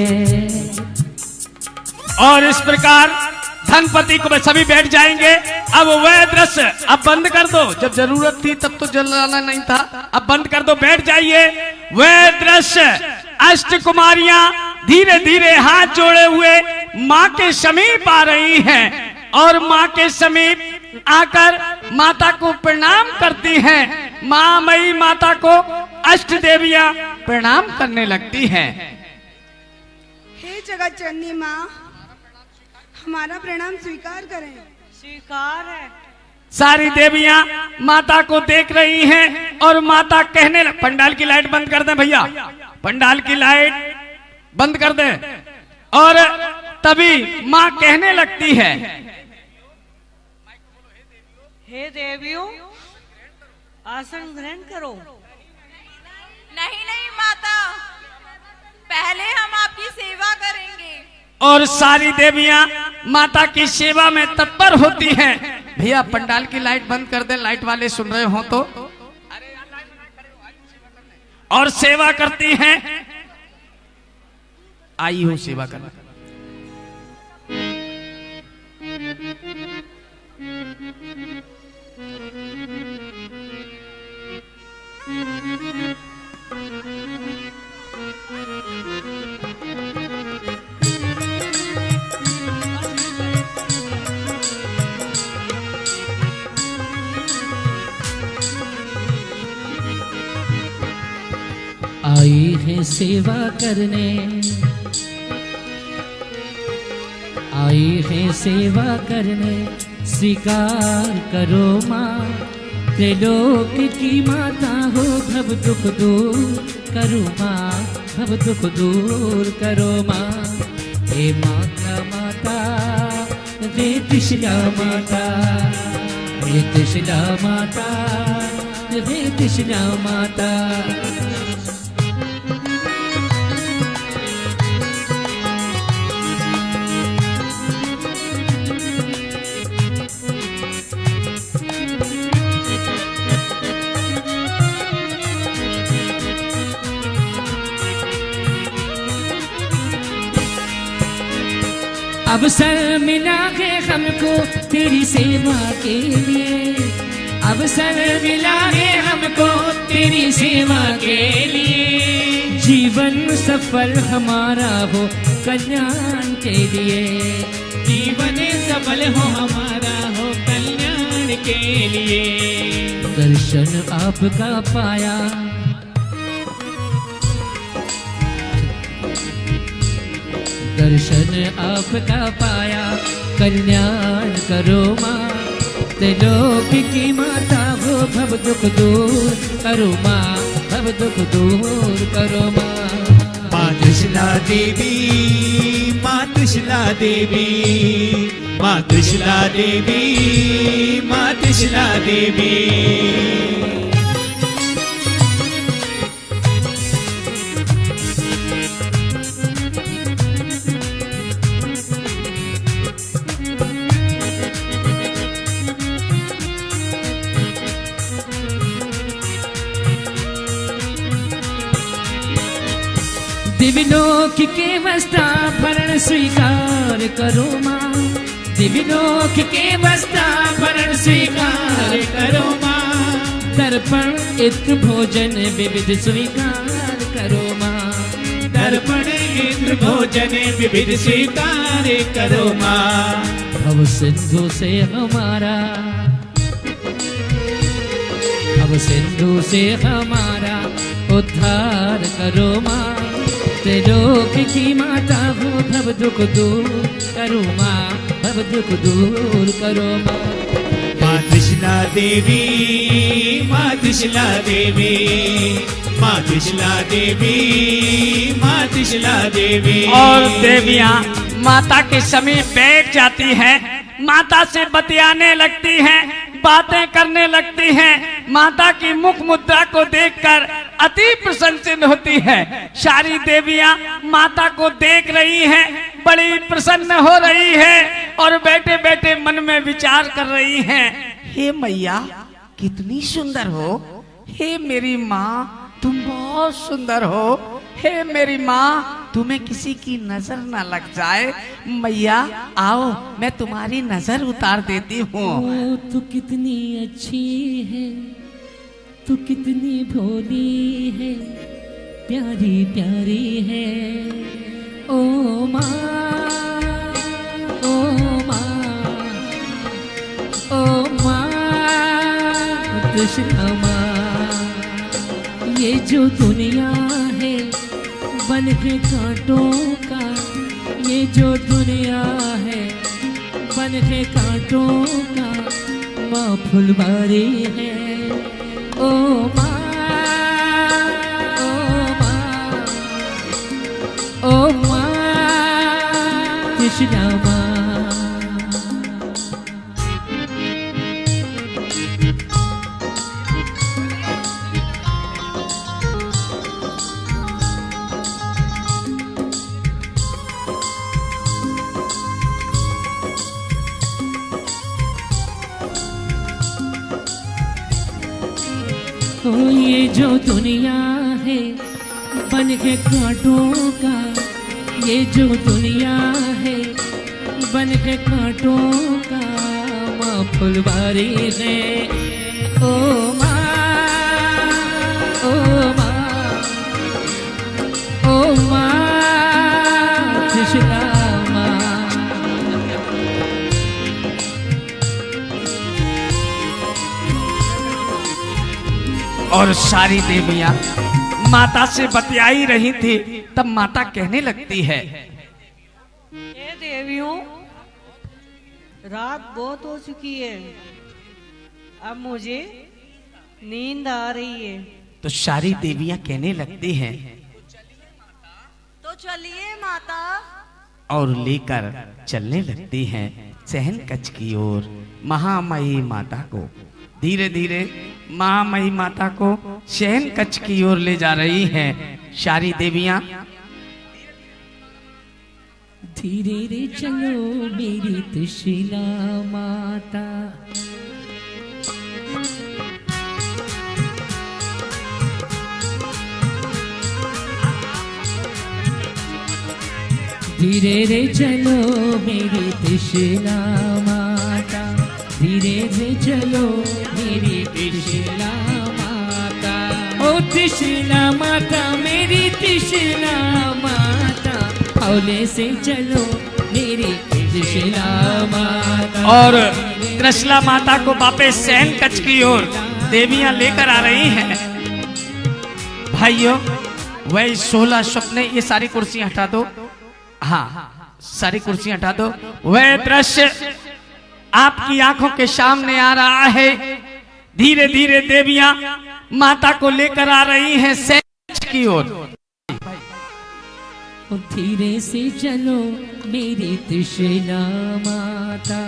और इस प्रकार धनपति को सभी बैठ जाएंगे। अब वह दृश्य अब बंद कर दो, जब जरूरत थी तब तो जलाना नहीं था, अब बंद कर दो, बैठ जाइए। वह दृश्य अष्ट कुमारियां धीरे धीरे हाथ जोड़े हुए मां के समीप आ रही हैं और मां के समीप आकर माता को प्रणाम करती हैं। मां मई माता को अष्ट देवियां प्रणाम करने लगती हैं। हे जगत जननी मां, हमारा प्रणाम स्वीकार करें। स्वीकार है। सारी देवियां माता को देख रही हैं और माता कहने लग, पंडाल की लाइट बंद कर दें भैया, पंडाल की लाइट बंद कर दें। और तभी मां कहने लगती है, हे देवियों आसन ग्रहण करो। नहीं नहीं माता, पहले हम आपकी सेवा करेंगे। और सारी देवियां माता की सेवा में तत्पर होती हैं। भैया पंडाल की लाइट बंद कर दें, लाइट वाले सुन रहे हो तो। और सेवा करती हैं। आई हूं सेवा करना। आई है सेवा करने, आई है सेवा करने, स्वीकार करो माँ। त्रिलोक की माता हो, भव दुख दूर करो माँ, भव दुख दूर करो माँ। हे माता माता रे त्रिशला माता, रे त्रिशला माता, रे त्रिशला माता। अवसर मिला है हमको तेरी सेवा के लिए, अवसर मिला है हमको तेरी सेवा के लिए। जीवन सफल हमारा हो कल्याण के लिए, जीवन सफल हो हमारा हो कल्याण के लिए। दर्शन आपका पाया, दर्शन आपका पाया, कल्याण करो माँ। त्रिलोक की माता हो, भव दुख दूर करो माँ, भव सब दुख दूर करो माँ। माँ त्रिशला देवी, माँ त्रिशला देवी, माँ त्रिशला देवी, माँ त्रिशला देवी। दिव्यलोक के वस्त्राभरण स्वीकार करो माँ। दिव्यलोक के वस्त्राभरण स्वीकार करो माँ। दर्पण इत्र भोजन विविध स्वीकार करो माँ। दर्पण इंद्र भोजन विविध स्वीकार करो माँ। भव सिंधु से हमारा, भव सिंधु से हमारा उद्धार करो माँ। त्रिलोक की माता हो भव दुख दूर करो माँ, भव दुख दूर करो माँ। माँ त्रिशला देवी, माँ त्रिशला देवी, माँ त्रिशला देवी, माँ त्रिशला देवी। और देवियाँ माता के समीप बैठ जाती हैं, माता से बतियाने लगती हैं, बातें करने लगती हैं। माता की मुख मुद्रा को देखकर अति प्रसन्नचित्त होती है। सारी देवियां माता को देख रही हैं, बड़ी प्रसन्न हो रही है और बैठे बैठे मन में विचार कर रही हैं। हे मैया कितनी सुंदर हो, हे मेरी माँ तुम बहुत सुंदर हो। हे मेरी माँ तुम्हें किसी की नजर ना लग जाए। मैया आओ मैं तुम्हारी नजर उतार देती हूँ। तू कितनी अच्छी है, तू कितनी भोली है, प्यारी प्यारी है। ओ माँ, ओ माँ, ओ माँ त्रिशला माँ। ये जो दुनिया है बन के कांटों का, ये जो दुनिया है बन के कांटों का, माँ फुलवारी है। ओ माँ, ओ माँ, ओ माँ त्रिशला माँ। ये जो दुनिया है बन के कांटों का, ये जो दुनिया है बन के कांटों का, माँ फुलवारी है। ओ माँ, ओ माँ, ओ माँ त्रिशला माँ। और सारी देवियां माता से बतियाई रही थी, तब माता कहने लगती है, ये देवियों रात बहुत हो चुकी है, अब मुझे नींद आ रही है। तो सारी देवियां कहने लगती हैं, तो चलिए माता। और लेकर चलने लगती हैं शयन कक्ष की ओर। महामयी माता को धीरे धीरे महामयी माता को शयन कक्ष की ओर ले जा रही हैं सारी देवियां। धीरे रे चलो मेरी त्रिशला माता, धीरे रे चलो मेरी त्रिशला माता, धीरे से चलो मेरी त्रिशला माता। ओ त्रिशला माता मेरी त्रिशला माता, हौले से चलो मेरी त्रिशला माता। और त्रिशला माता को वापस शयन कक्ष की ओर देवियां लेकर आ रही हैं। भाइयों वही 16 स्वप्न, ये सारी कुर्सियां हटा दो। हाँ सारी कुर्सियां हटा दो। वह दृश्य आपकी आंखों के सामने आ रहा है। धीरे धीरे देवियां माता को लेकर आ रही हैं सैच की ओर। धीरे से चलो मेरी त्रिशूला माता,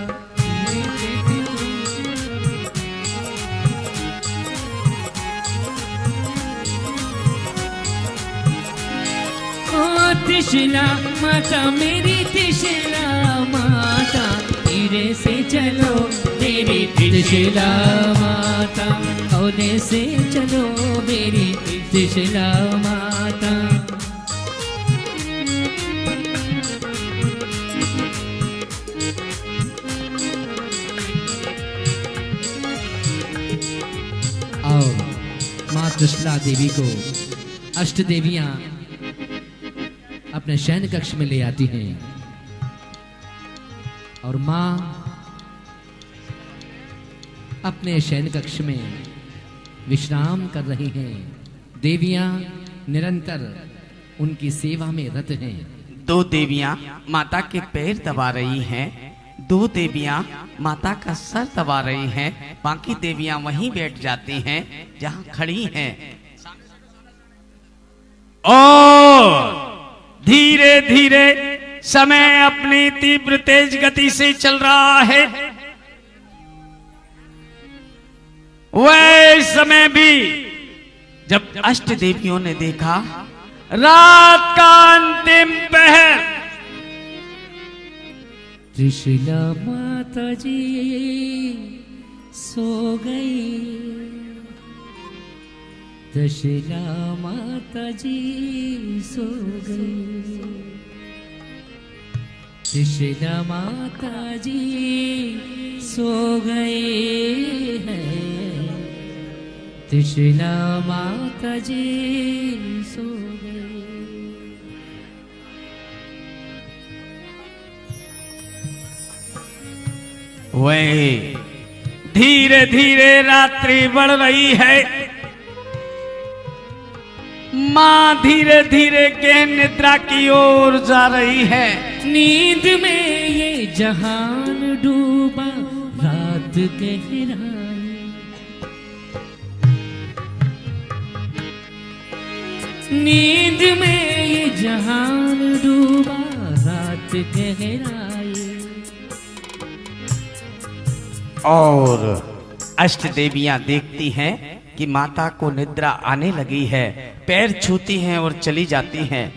ओ त्रिशूला माता मेरी त्रिशूला माता, धीरे से चलो मेरी त्रिशूला माता, होने से चलो मेरी त्रिशूला माता। और माँ त्रिशूला देवी को अष्ट देवियां अपने शयन कक्ष में ले आती हैं और माँ अपने शयन कक्ष में विश्राम कर रही हैं। देवियां निरंतर उनकी सेवा में रत हैं। दो देवियां माता के पैर दबा रही हैं, दो देवियां माता का सर दबा रही हैं, बाकी देवियां वहीं बैठ जाती हैं जहां खड़ी हैं। और धीरे धीरे समय अपनी तीव्र तेज गति से चल रहा है। वह समय भी जब अष्ट देवियों ने देखा रात का अंतिम पहर, त्रिशूला माता जी सो गई, त्रिशूला माता जी सो गई, त्रिशूला माता जी सो गए हैं, त्रिशूला माता जी सो गए। वह धीरे धीरे रात्रि बढ़ रही है। माँ धीरे धीरे गहन निद्रा की ओर जा रही है। नींद में ये जहान डूबा रात गहराई, नींद में ये जहान डूबा रात गहराई। और अष्ट देवियां देखती हैं कि माता को निद्रा आने लगी है, पैर छूती हैं और चली जाती हैं।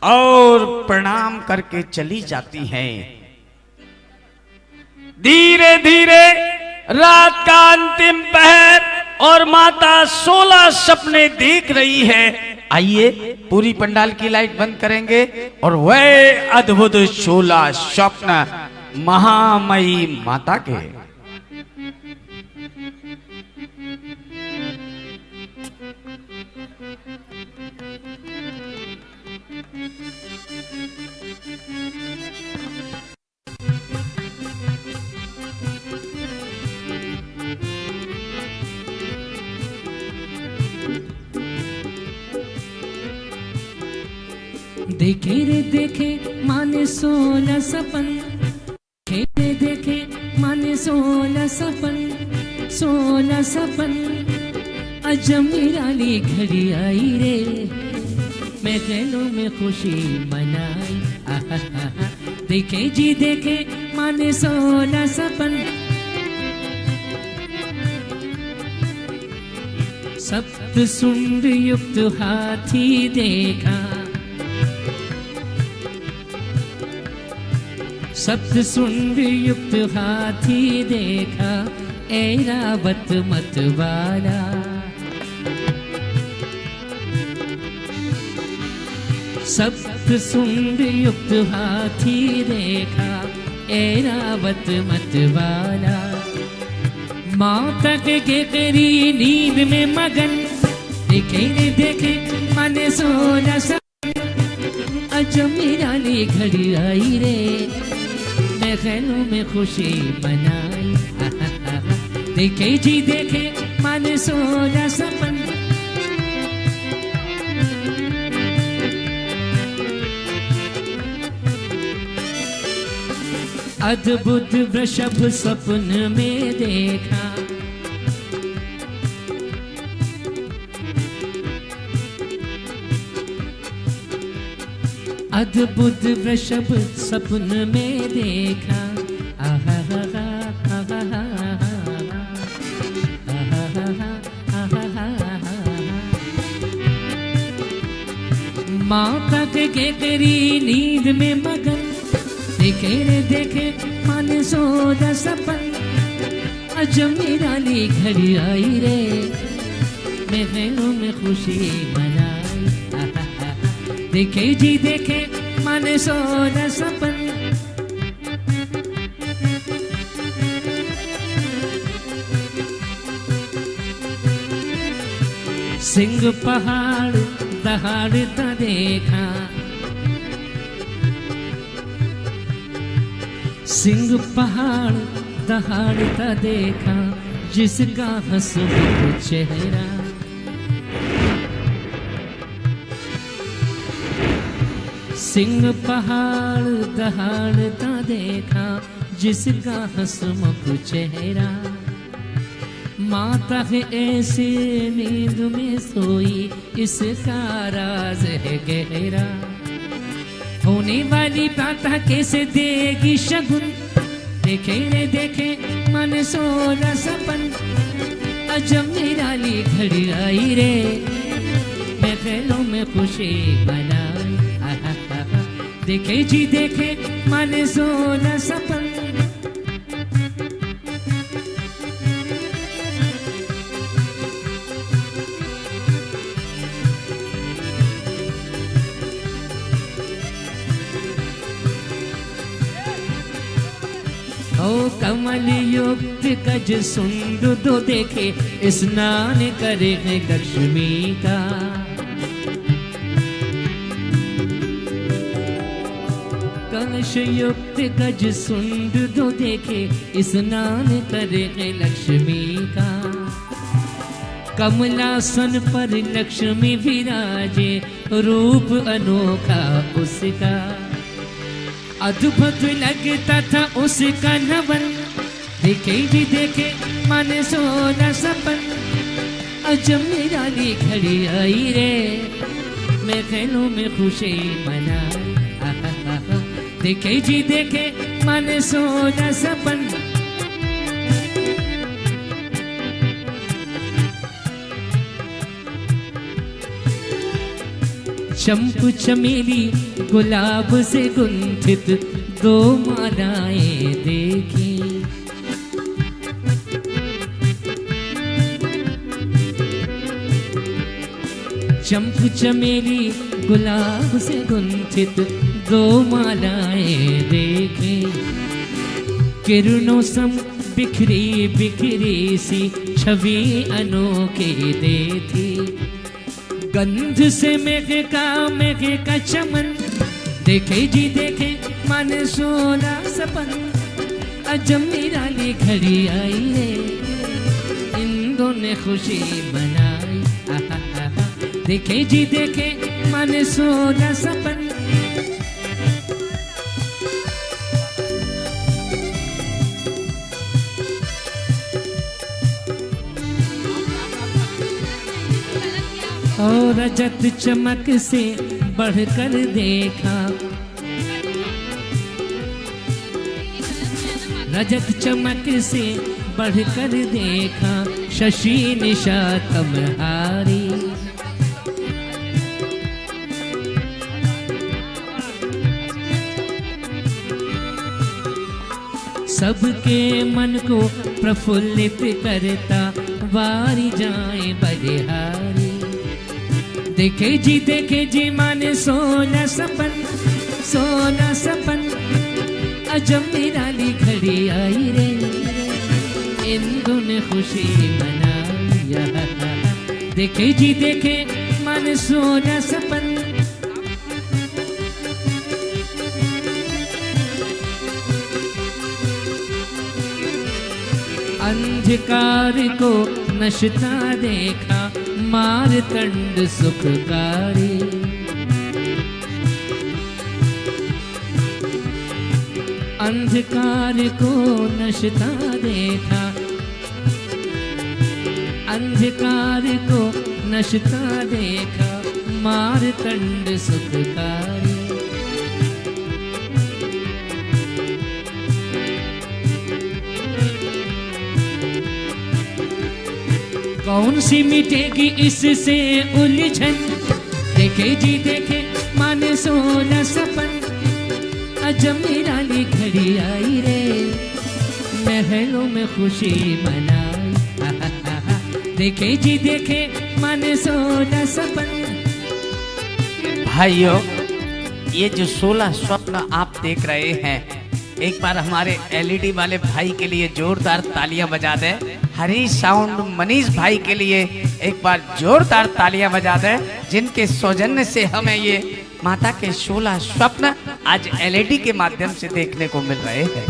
और प्रणाम करके चली जाती हैं। धीरे धीरे रात का अंतिम पहर और माता 16 सपने देख रही है। आइए पूरी पंडाल की लाइट बंद करेंगे और वह अद्भुत 16 स्वप्न महामयी माता के। देखे रे देखे माने 16 सपन, देखे रे देखे माने 16 सपन, 16 सपन। अजमेराली घड़ी आई रे, मैं गलों में खुशी मनाई। आहा, देखे जी देखे माने 16 सपन, सप्त सुंड युक्त हाथी देखा, सप्त सुंड युक्त हाथी देखा, ऐरावत मतवाला। सप्त सुंड युक्त हाथी देखा, ऐरावत मतवाला। माता के गेगरी नींद में मगन, देखे रे देखे माने 16 सपन। अजमेराली घड़ी आई रे, मैं गलों में खुशी मनाई। देखे जी देखे माने 16 सपन। अद्भुत वृषभ सपन में देखा, अद्भुत वृषभ सपन में देखा। आहा हा हा हा हा माता के तेरी नींद में मगन, देखे रे देखे मन सोचा सपन, अजब निराली घड़ी आई रे, मैं ख्यालों में खुशी मनाई। देखे जी देखे मन सोचा सपन, सिंह पहाड़ दहाड़ता देखा, सिंह पहाड़ दहाड़ता देखा, जिसका हंसमुख चेहरा, सिंह पहाड़ दहाड़ता देखा, जिसका हंसमुख चेहरा। माता है ऐसे नींद में सोई, इसका राज है गहरा, होने वाली बात कैसे देगी शगुन, देखे रे देखे मन सोना सपन, अजब निराली घड़ी आई रे, मैं ख्यालों में खुशी मनाई। देखे जी देखे मन सोना सपन, ओ कमल युक्त गज सुंद दो देखे, स्नान करे है लक्ष्मी का, कलश युक्त गज सुंद दो देखे, स्नान करे है लक्ष्मी का। कमलासन पर लक्ष्मी विराजे, रूप अनोखा उसका, अद्भुत लगता था उसका नवन, देखे जी देखे मन सोना सपन, अजब निराली घड़ी आई रे, मैं ख्यालों में खुशी मनाई। देखे जी देखे मन सोना सपन, चंपू चमेली गुलाब से गुंथित दो मालाएं देखी, चंपू चमेली गुलाब से गुंथित दो मालाएं देखी, किरणों सम बिखरी बिखरी सी छवि अनोखी देखी, गंध से मेघ का चमन, देखे जी देखे मन सोना सपन, अजब निराली घड़ी आई रे, इन दोनों ने खुशी मनाई। देखे जी देखे मन सोना सपन, और रजत चमक से बढ़कर देखा, रजत चमक से बढ़कर देखा, शशि निशा तमहारी, सबके मन को प्रफुल्लित करता, वारी जाए बलिहारी। देखे जी माने सोना सपन, सोना सपन, अजब निराली घड़ी आई रे, इंदु ने खुशी मनाई। देखे जी देखे मन सोना सपन, अंधकार को नशता देखा, मारतंड सुखकारी। अंधकार को नशता देखा, अंधकार को नशता देखा, मारतंड सुखकारी। कौन सी मिटेगी इससे उलझन, देखे जी देखे मन सोना सपन, अजब निराली घड़ी आई रे, महलों में खुशी मनाई। देखे जी देखे मन सोना सपन। भाइयों, ये जो 16 स्वप्न आप देख रहे हैं, एक बार हमारे एलईडी वाले भाई के लिए जोरदार तालियां बजा दें। हरी साउंड मनीष भाई के लिए एक बार जोरदार तालियां बजा दें, जिनके सौजन्य से हमें ये माता के 16 स्वप्न आज एलईडी के माध्यम से देखने को मिल रहे हैं।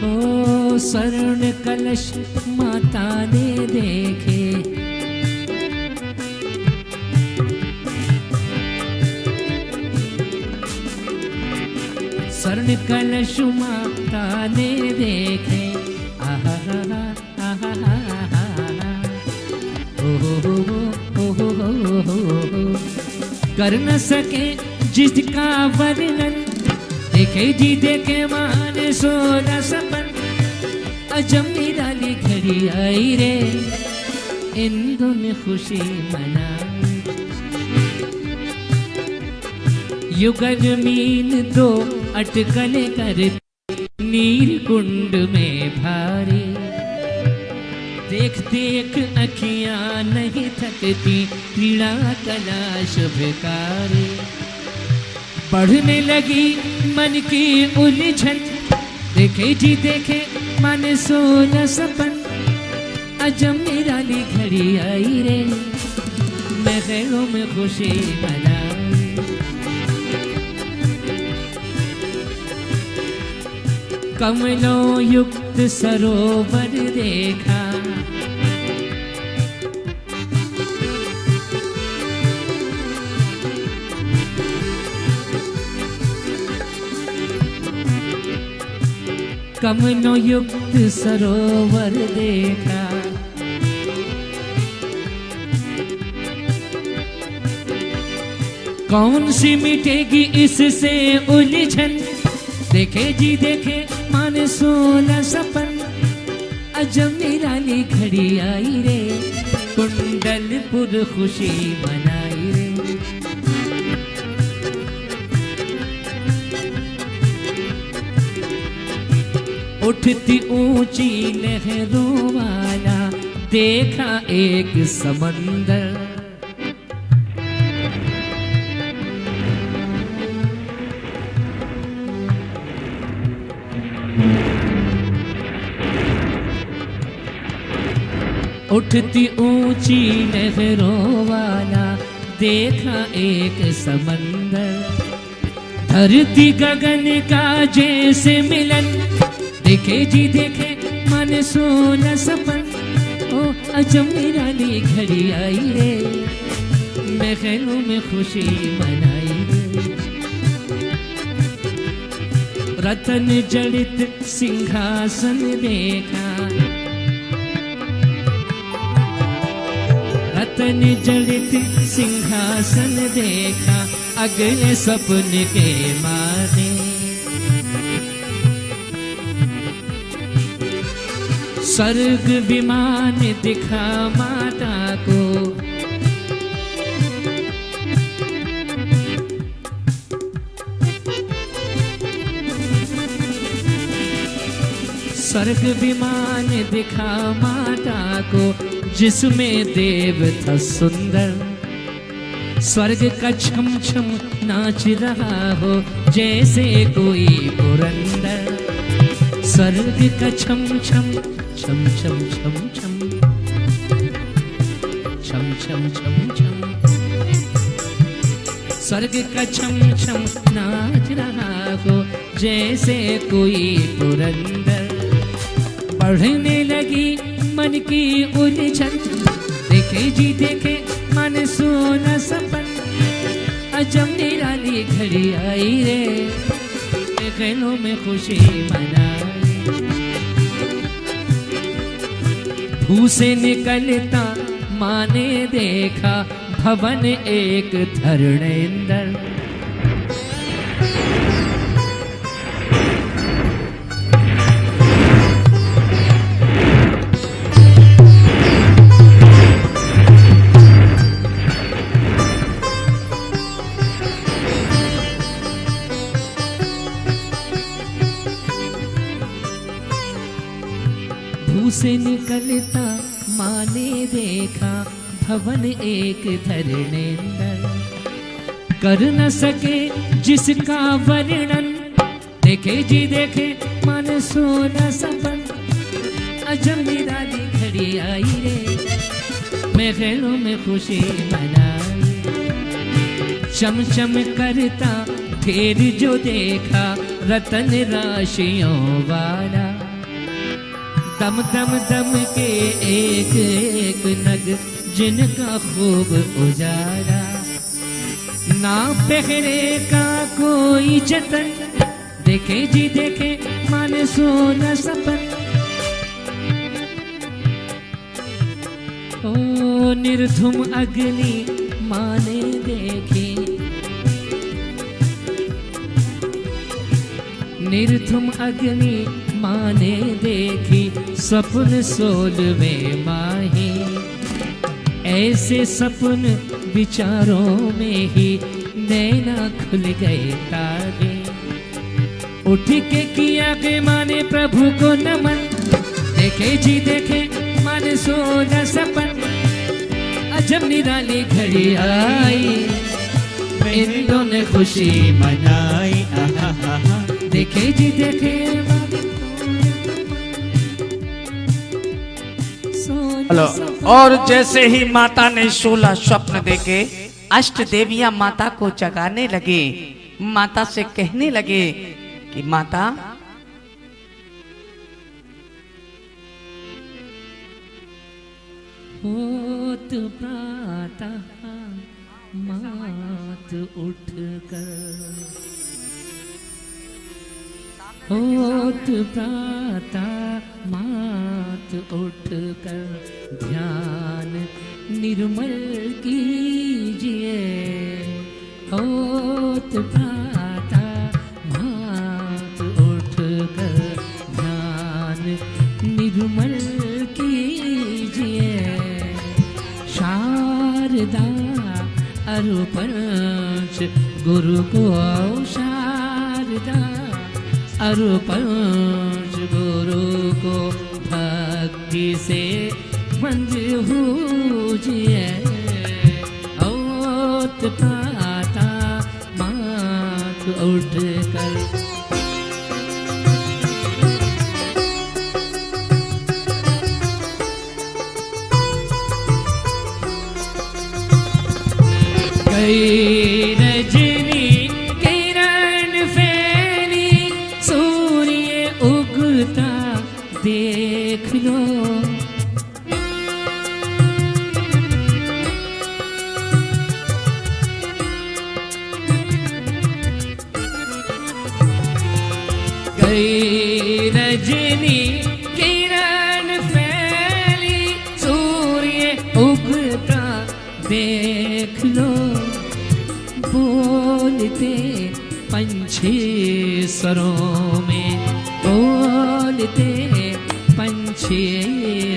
ओ स्वर्ण कलश माता ने देखे, स्वर्ण कलश माता ने देखे, आहा आहा आहा, हो कर न सके जिसका वर्णन, देखे जी देखे मान सोना सपन, अजब निराली घड़ी आई रे, इंदु ने खुशी मनाई। युगल मीन दो अटकल कर नीर कुंड में भारी, देख देख अखियां नहीं थकती, क्रीड़ा कला शुभकारी। बढ़ने लगी मन की उलझन, देखे जी देखे मन सोना सपन, अजब निराली घड़ी आई रे, महलों में खुशी मनाई। कमलों युक्त सरोवर देखा, कमलों युक्त सरोवर देखा, कौन सी मिटेगी इससे उलझन, देखे जी देखे मन सोना सपन, अजब निराली घड़ी आई रे, कुंडलपुर खुशी मनाई रे। उठती ऊंची लहरों वाला देखा एक समंदर, उठती ऊंची लहरों वाला देखा एक समंदर, धरती गगन का जैसे मिलन, देखे जी देखे मन सोना सपन, ओ अजब निराली घड़ी आई रे, महलों में खुशी मनाई रे। रतन जड़ित सिंहासन देखा, रतन जड़ित सिंहासन देखा, अगले सपने के माने। स्वर्ग विमान दिखा माता को, स्वर्ग विमान दिखा माता को, जिसमें देव था सुंदर, स्वर्ग का छम छम नाच रहा हो जैसे कोई पुरंदर, स्वर्ग का छम छम छम छम छम छम छम छम छम छम, स्वर्ग का छम छम नाच रहा हो जैसे कोई पुरंदर। बढ़ने लगी मन की उलझन, देखे जी देखे मन मन सोना सपन अजब निराली घड़ी आई रे खेलों में खुशी मनाई भू से निकलता माँ ने देखा भवन एक धरणेंद्र से निकलता माँ ने देखा भवन एक धरणेंद्र कर न सके जिसका वर्णन देखे जी देखे मन सोना सपन अजब निराली घड़ी आई रे मैं खेलों में खुशी मनाई चम चम करता फिर जो देखा रतन राशियों वाला दम दम दम के एक एक नग जिनका खूब उजाला ना पहरे का कोई जतन देखे जी देखे मन सोना सपन ओ निर्धुम अग्नि माने देखी निर्धुम अग्नि माने देखी सपन 16वें माही ऐसे सपन विचारों में ही नैना खुल गए तारे उठ के किया के माने प्रभु को नमन देखे जी देखे माने सोना सपन अजब निराली घड़ी आई इंद्रों ने खुशी मनाई देखे जी देखे हेलो। और जैसे ही माता ने 16 स्वप्न देखे अष्ट देवियां माता को जगाने लगे माता से कहने लगे कि माता होत प्रातः मात उठकर होत प्रातः मात उठकर ध्यान निर्मल कीजिए होत प्रातः मात उठकर ध्यान निर्मल कीजिए शारदा अर्पंच गुरु को शारदा अर्पंच गुरु को भक्ति से मंजूजिए औत प्राता मात उठकर रजनी किरण फैली सूर्य उगता देख लो गई रजनी किरण फैली सूर्य उगता देख लो बोलते पंछी स्वरों में बोलते पंछी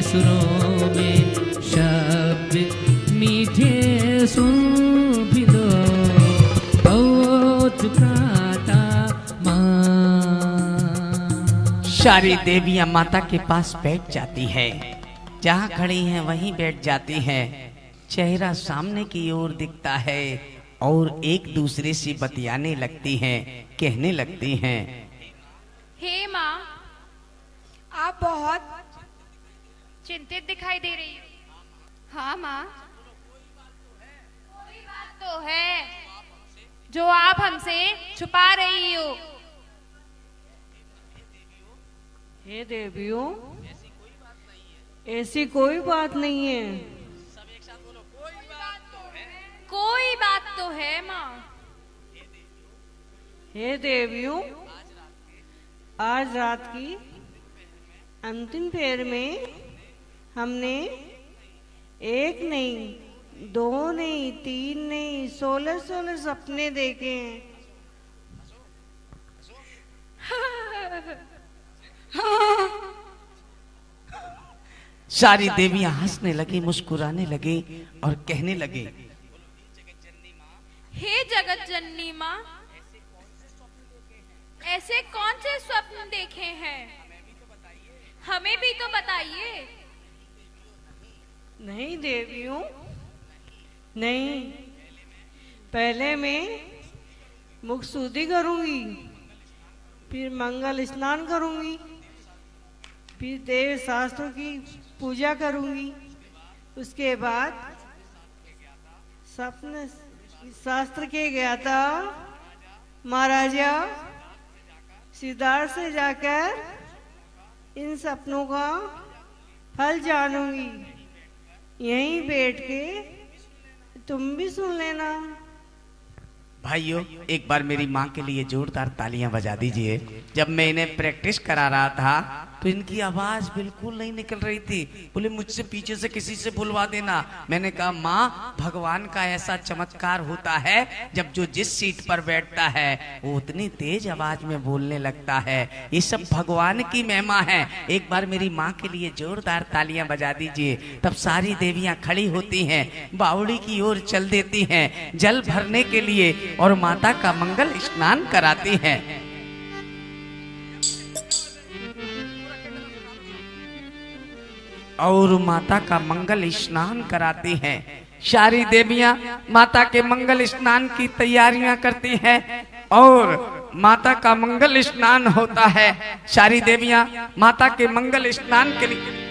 स्वरों में शब्द मीठे सुन भी लो बहुत प्राता माँ। सारी देवियां माता के पास बैठ जाती है जहाँ खड़ी हैं वहीं बैठ जाती हैं चेहरा सामने की ओर दिखता है और एक दूसरे से बतियाने लगती हैं कहने लगती हैं हे माँ आप बहुत चिंतित दिखाई दे रही हो। हाँ माँ कोई बात तो है जो आप हमसे छुपा रही हो। हे देवियों ऐसी कोई बात नहीं है। तो है माँ। हे देवियों, आज रात की अंतिम फेर में हमने एक नहीं, दो नहीं, तीन नहीं, 16 सपने देखे हैं। सारी देवियां हंसने लगी, मुस्कुराने लगी और कहने लगी, हे जगत जननी माँ, ऐसे कौन से स्वप्न देखे हैं? हमें भी तो बताइए। नहीं देवियों, नहीं, पहले मैं मुखशुद्धि करूंगी, फिर मंगल स्नान करूंगी, फिर देव शास्त्रों की पूजा करूंगी, उसके बाद सपने शास्त्र के ज्ञाता महाराजा सिद्धार्थ से जाकर इन सपनों का फल जानूंगी। यहीं बैठ के तुम भी सुन लेना। भाइयों, एक बार मेरी माँ के लिए जोरदार तालियां बजा दीजिए। जब मैं इन्हें प्रैक्टिस करा रहा था तो इनकी आवाज बिल्कुल नहीं निकल रही थी। बोले मुझसे पीछे से किसी से बुलवा देना। मैंने कहा माँ, भगवान का ऐसा चमत्कार होता है, जब जो जिस सीट पर बैठता है वो उतनी तेज आवाज में बोलने लगता है। ये सब भगवान की महिमा है। एक बार मेरी माँ के लिए जोरदार तालियां बजा दीजिए। तब सारी देवियां खड़ी होती हैं, बावड़ी की ओर चल देती हैं जल भरने के लिए और माता का मंगल स्नान कराती हैं। और माता का मंगल स्नान कराती हैं। सारी देवियां माता के मंगल स्नान की तैयारियां करती हैं और माता का मंगल स्नान होता है। सारी देवियां माता के मंगल स्नान के लिए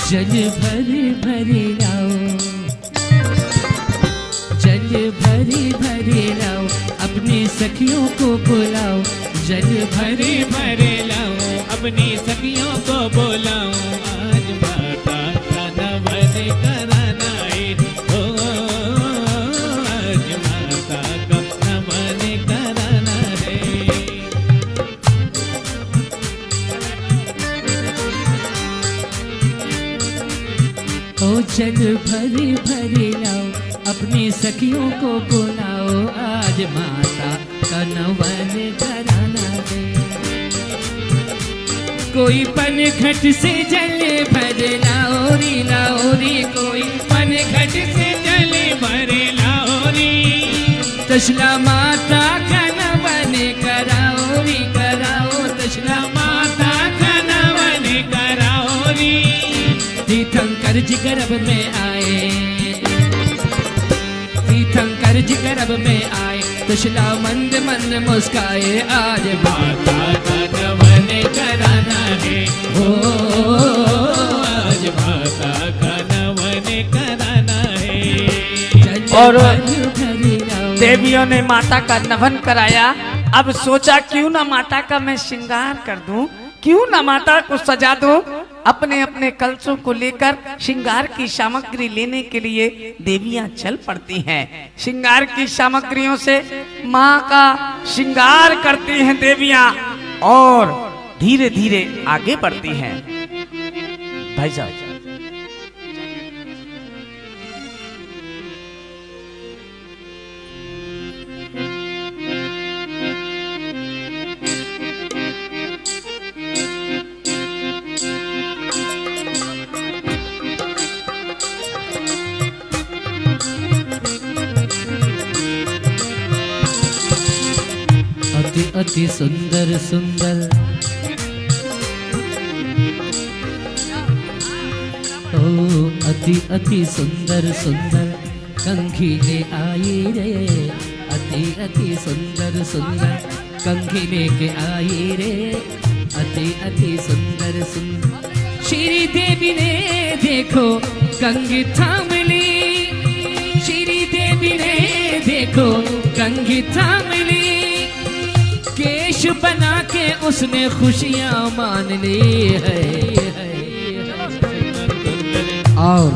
जल भरी भरी लाओ, जल भरी भरी लाओ, अपनी सखियों को बुलाओ। जल भरी भरी लाओ, अपनी सखियों को बुलाओ। आज माता का नवन कराना है, ओ आज माता का नवन कराना है। ओ जल भरी भरी लाओ, अपनी सखियों को बुलाओ। आज माता का नवन कराना है। कोई पनघट से जल भर लाओरी लाओरी, कोई पनघट से जल भर लाओरी। तशला माता का नवन कराओरी कराओ, तशला माता का नवन कराओरी। तीर्थंकर जी गर्भ में आए, तीर्थंकर जी गर्भ में आए, तशला मंद मंद मुस्काए। आज माता का नवन कराना है, हो आज माता का नवन कराना है। और देवियों ने माता का नवन कराया। अब सोचा क्यों ना माता का मैं श्रृंगार कर दूं, क्यों ना माता को सजा दूं। अपने अपने कलशों को लेकर श्रृंगार की सामग्री लेने के लिए देवियां चल पड़ती हैं। श्रृंगार की सामग्रियों से माँ का श्रृंगार करती हैं देवियां और धीरे धीरे आगे बढ़ती हैं। भाई साहब, अति अति सुंदर सुंदर, ओ अति अति सुंदर सुंदर कंघी ले आई रे। अति अति सुंदर सुंदर कंघी लेके आई रे। अति अति सुंदर सुंदर। श्री देवी ने देखो कंघी थाम ली, श्री देवी ने देखो कंघी थाम ली, केश बना के उसने खुशियां मान ली है। और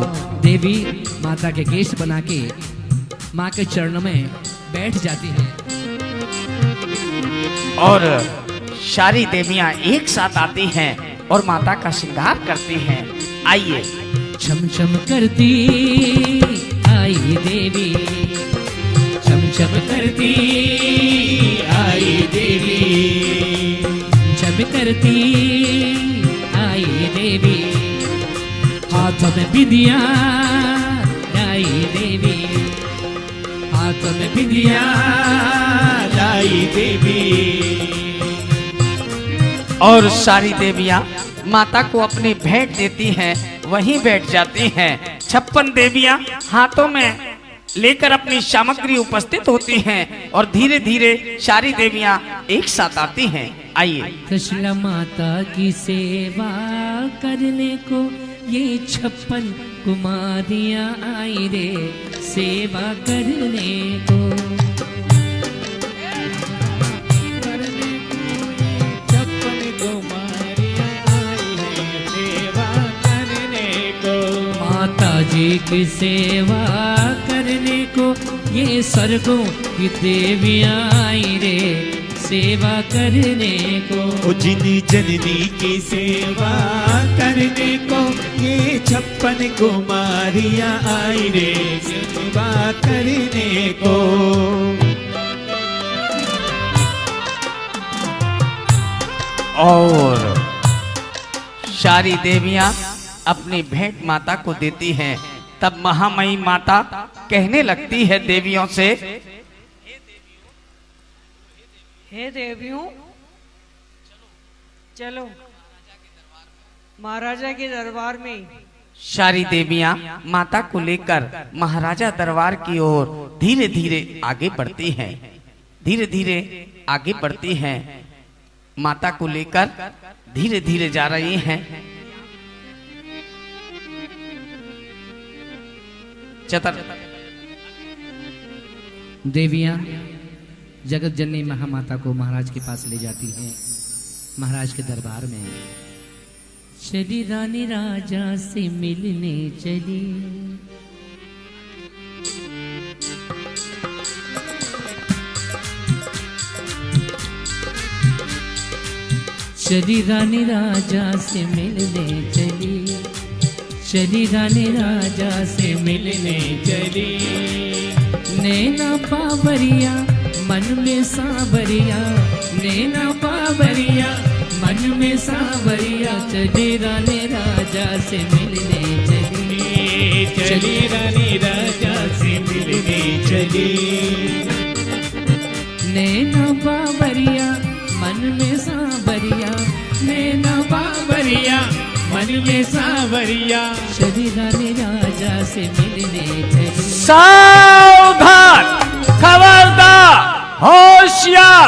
देवी माता के केश बना के माँ के चरणों में बैठ जाती है। और सारी देवियां एक साथ आती हैं और माता का श्रृंगार करती हैं। आइए। छम छम करती आई देवी, छम छम करती आई देवी, छम करती आई देवी, हाथों में बिंदिया लाई देवी, हाथों में बिंदिया लाई देवी। और सारी देवियां माता को अपनी भेंट देती हैं, वहीं बैठ जाती हैं। 56 देवियां हाथों में लेकर अपनी सामग्री उपस्थित होती हैं और धीरे धीरे सारी देवियां एक साथ आती हैं। आइए। कृष्ण माता की सेवा करने को ये 56 कुमारियां आई रे, सेवा करने को। माता जी की सेवा करने को ये स्वर्गों की देवियां आई रे, सेवा करने को। जिनी जननी की सेवा करने को ये 56 कुमारियां आई रे, सेवा करने को। और सारी देवियां अपनी भेंट माता को देती हैं। तब महामयी माता कहने लगती है देवियों से, हे देवियों चलो महाराजा के दरबार में। सारी देवियां माता को लेकर महाराजा दरबार की ओर धीरे धीरे आगे बढ़ती हैं, धीरे धीरे आगे बढ़ती हैं। माता को लेकर धीरे धीरे जा रही हैं। चतर देवियां जगत जननी महामाता को महाराज के पास ले जाती हैं। महाराज के दरबार में चली रानी राजा से मिलने चली, चली रानी राजा से मिलने चली, चली रानी राजा से मिलने चली। नैना पावरिया मन में सावरिया, नैना पावरिया मन में सावरिया, चली रानी राजा से मिलने चली, चली रानी राजा से मिलने चली। नैना पावरिया मन में सावरिया, नैना पावरिया मन में सावरिया, चली रानी राजा से मिलने चली। सावधान, खबरदार, होशियार,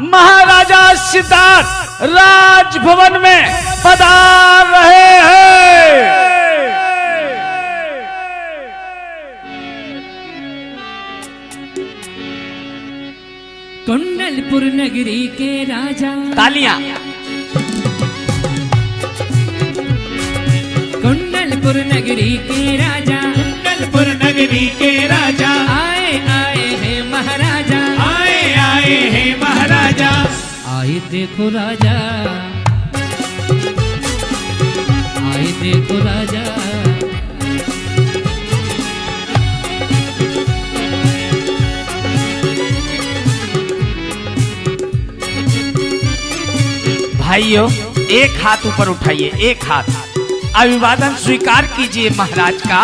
महाराजा सिद्धार्थ राजभवन में पधार रहे हैं। कुंडलपुर नगरी के राजा, तालियां। कुंडलपुर नगरी के राजा, कुंडलपुर नगरी के राजा, आए आए हैं महाराजा, आए आए हैं महाराजा। आए देखो राजा, आए देखो राजा। भाइयों एक हाथ ऊपर उठाइए, एक हाथ। अभिवादन स्वीकार कीजिए महाराज का।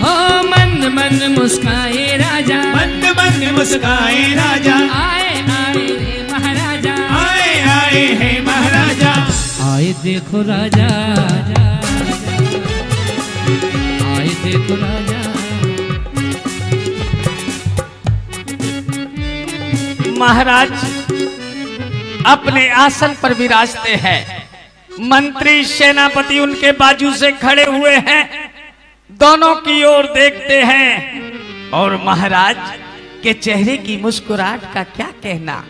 ओ मन मन मुस्काए राजा, मन मन मुस्काए राजा, आए आए रे महाराजा, आए आए हैं महाराजा। आए देखो राजा, आए देखो राजा। महाराज अपने आसन पर विराजते हैं। मंत्री सेनापति उनके बाजू से खड़े हुए हैं, दोनों की ओर देखते हैं और महाराज के चेहरे की मुस्कुराहट का क्या कहना।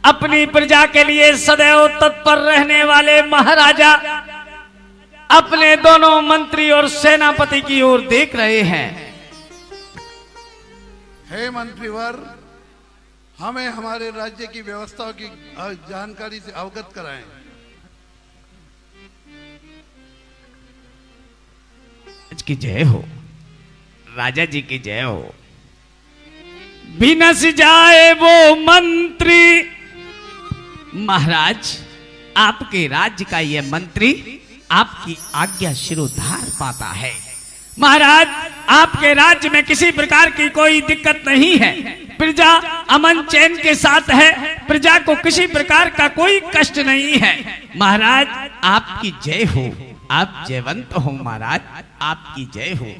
अपनी प्रजा के लिए सदैव तत्पर रहने वाले महाराजा अपने दोनों मंत्री और सेनापति की ओर देख रहे हैं। हे मंत्रीवर, हमें हमारे राज्य की व्यवस्थाओं की जानकारी से अवगत कराएं। की जय हो, राजा जी की जय हो। बिनस जाए वो मंत्री, महाराज आपके राज्य का यह मंत्री आपकी आज्ञा शिरोधार पाता है। महाराज आपके राज्य में किसी प्रकार की कोई दिक्कत नहीं है, प्रजा अमन चैन के साथ है, प्रजा को किसी प्रकार का कोई कष्ट नहीं है। महाराज आपकी जय हो, आप जयवंत हो महाराज, आपकी जय हो।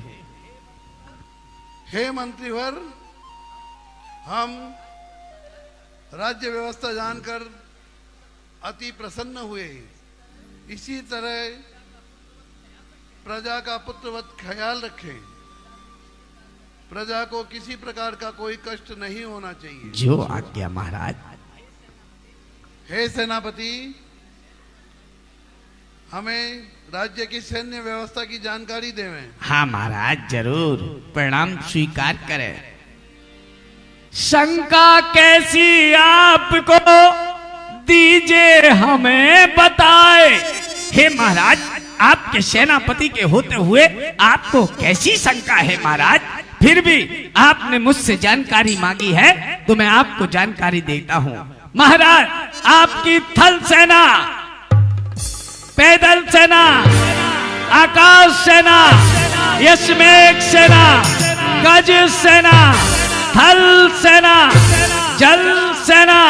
हे मंत्रीवर, हम राज्य व्यवस्था जानकर अति प्रसन्न हुए। इसी तरह प्रजा का पुत्रवत ख्याल रखें, प्रजा को किसी प्रकार का कोई कष्ट नहीं होना चाहिए। जो आज्ञा महाराज। हे सेनापति, हमें राज्य की सैन्य व्यवस्था की जानकारी देवें। हाँ महाराज जरूर, प्रणाम स्वीकार करें। शंका कैसी आपको दीजिए हमें बताए। हे महाराज, आपके सेनापति के होते हुए आपको कैसी शंका है महाराज? फिर भी आपने मुझसे जानकारी मांगी है तो मैं आपको जानकारी देता हूँ। महाराज आपकी थल सेना, पैदल सेना, आकाश सेना, यशमेघ सेना, गज सेना, थल सेना, जल सेना,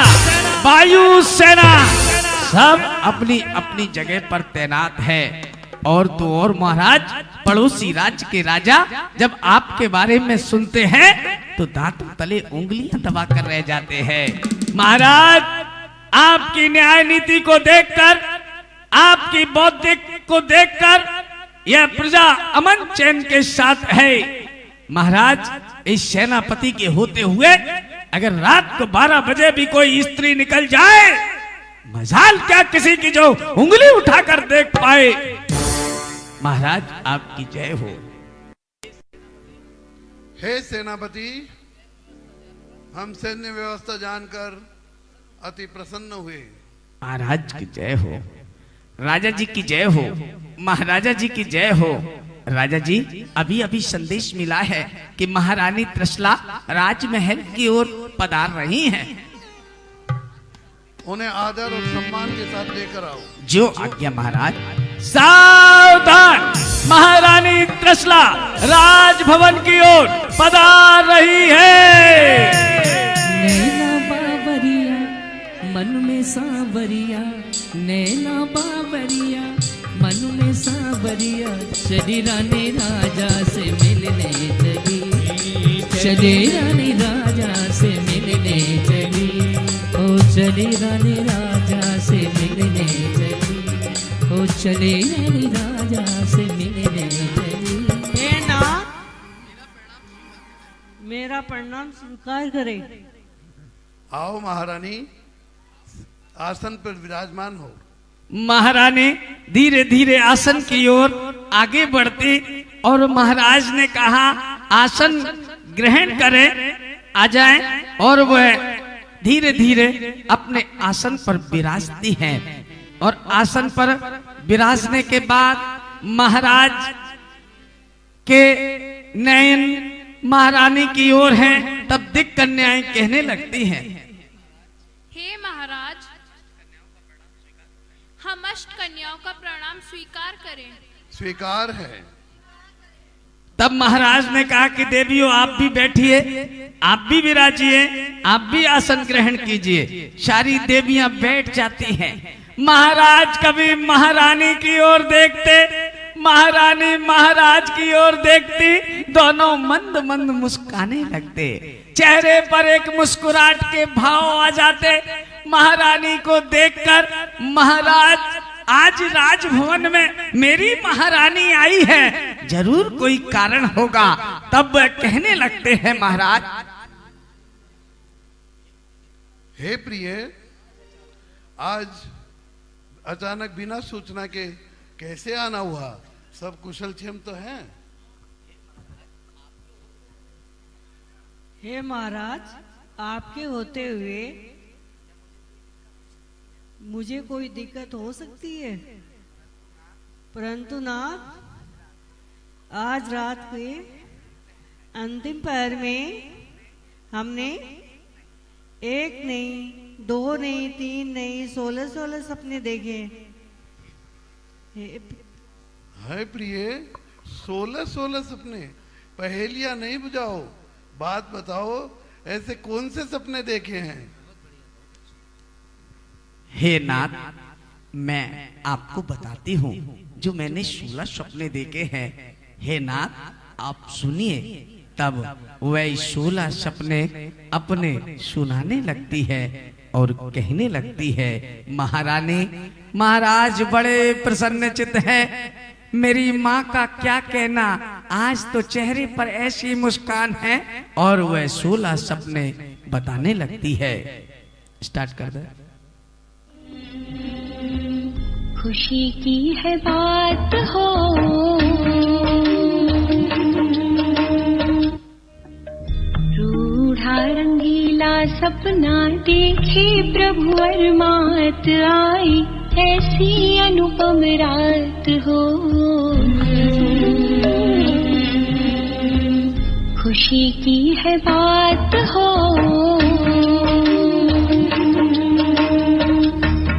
वायु सेना सब अपनी अपनी जगह पर तैनात है। और तो और महाराज, पड़ोसी राज्य के राजा जब आपके बारे में सुनते हैं तो दांतों तले उंगलियां दबा कर रह जाते हैं। महाराज आपकी न्याय नीति को देखकर, आपकी बौद्धिक को देखकर यह प्रजा अमन चैन के साथ है। महाराज इस सेनापति के होते हुए अगर रात को 12 बजे भी कोई स्त्री निकल जाए, मजाल क्या किसी की जो उंगली उठाकर देख पाए। महाराज आपकी जय हो। हे सेनापति, हम सैन्य व्यवस्था जानकर अति प्रसन्न हुए। महाराज की जय हो, राजा जी की जय हो, महाराजा जी की जय हो। राजा जी अभी अभी संदेश मिला है कि महारानी त्रिशला राजमहल की ओर पधार रही हैं। उन्हें आदर और सम्मान के साथ लेकर आओ। जो आज्ञा महाराज। सावधान, महारानी त्रिशला राजभवन की ओर पधार रही है। नैना बाबरिया मन में सांवरिया, नैना बाबरिया मन में सांवरिया, चली रानी राजा से मिलने चली, चली रानी राजा से मिलने चली, ओ चली रानी राजा से मिलने चली, ओ चली रानी राजा से मिलने चली। मेरा प्रणाम स्वीकार करें। आओ महारानी, आसन पर विराजमान हो। महारानी धीरे धीरे आसन की ओर आगे बढ़ती और महाराज ने कहा आसन ग्रहण करें, आ जाएं, और वह धीरे धीरे अपने आसन पर विराजती हैं। और आसन पर विराजने के बाद महाराज के नयन महारानी की ओर हैं। तब दिक् कन्याएं कहने लगती हैं, हे महाराज, हम अष्ट कन्याओं का प्रणाम स्वीकार करें। स्वीकार है। तब महाराज ने कहा कि देवियों आप भी बैठिए, आप भी विराजिए, आप भी आसन ग्रहण कीजिए। सारी देवियां बैठ जाती हैं। महाराज कभी महारानी की ओर देखते, महारानी महाराज की ओर देखती, दोनों मंद मंद मुस्काने लगते, चेहरे पर एक मुस्कुराहट के भाव आ जाते। महारानी को देखकर महाराज, आज राजभवन में मेरी महारानी आई है, जरूर कोई कारण होगा। तब कहने लगते हैं महाराज, हे प्रिय, आज अचानक बिना सूचना के कैसे आना हुआ? सब कुशल क्षेम तो हैं? हे महाराज, आपके होते हुए मुझे कोई दिक्कत हो सकती है, परंतु नाथ, आज रात के अंतिम पहर में हमने एक नहीं, दो नहीं, तीन नहीं, 16 सपने देखे। है प्रिय, 16 सपने? पहेलियां नहीं बुझाओ, बात बताओ, ऐसे कौन से सपने देखे हैं? हे नाथ, मैं आपको बताती हूँ जो मैंने 16 सपने देखे हैं। हे नाथ, आप सुनिए। तब वह 16 सपने अपने सुनाने लगती है और कहने लगती है, महारानी महाराज बड़े प्रसन्नचित्त है, मेरी माँ का क्या कहना, आज तो चेहरे पर ऐसी मुस्कान है। और वह 16 सपने बताने लगती है। स्टार्ट कर दे। खुशी की है बात हो, रूढ़ा रंगीला सपना देखे प्रभु अरमात आई, ऐसी अनुपम रात हो। खुशी की है बात हो,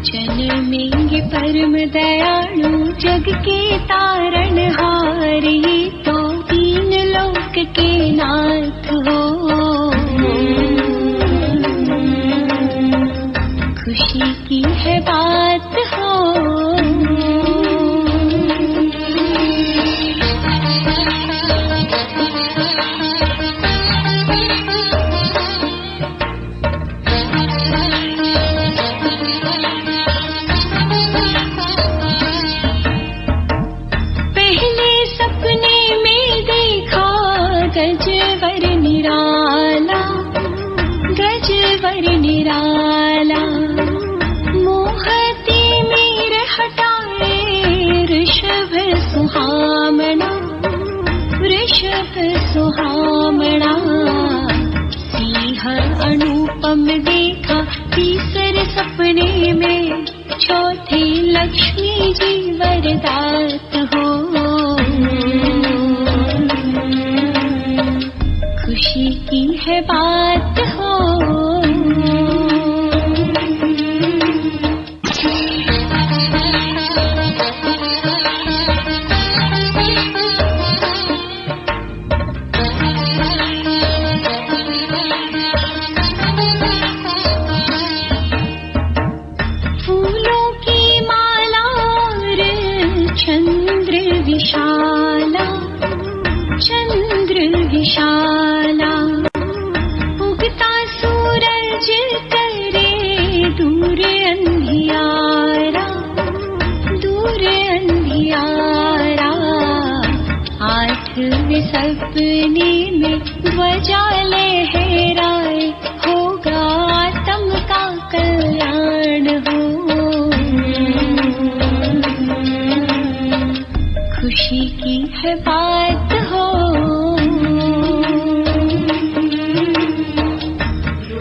जन्मेंगे परम दयालु जग के तारण हारी, तो तीन लोक के नाथ हो। खुशी की है बात हो, पहले सपने में देखा गजवर निराला, गजवर निराला, मोहती मीर हटाए ऋषभ सुहामणा, ऋषभ सुहामणा, सिंह अनुपम देखा तीसरे सपने में, चौथे लक्ष्मी जी वरदात हो। खुशी की है बात हो, फूलों की माला और चंद्र विशाला, चंद्र विशाला, उगता सूरज करे दूर अंधियारा, दूर अंधियारा, आठवें सपने में ध्वजा लहराए, होगा आत्म का कल्याण हो। खुशी की है बात हो,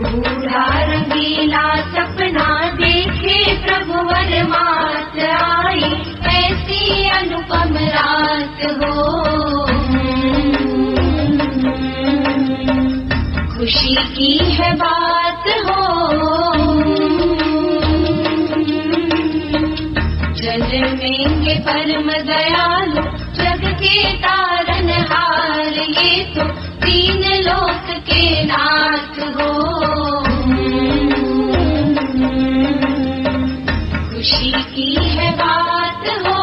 रूढ़ा रंगीला सपना देखे प्रभु वरमात आई, ऐसी अनुपम रात हो। खुशी की है बात हो, जन्मेंगे परम दयालु जग के तारन हार, ये तो तीन लोक के नाथ हो। खुशी की है बात हो,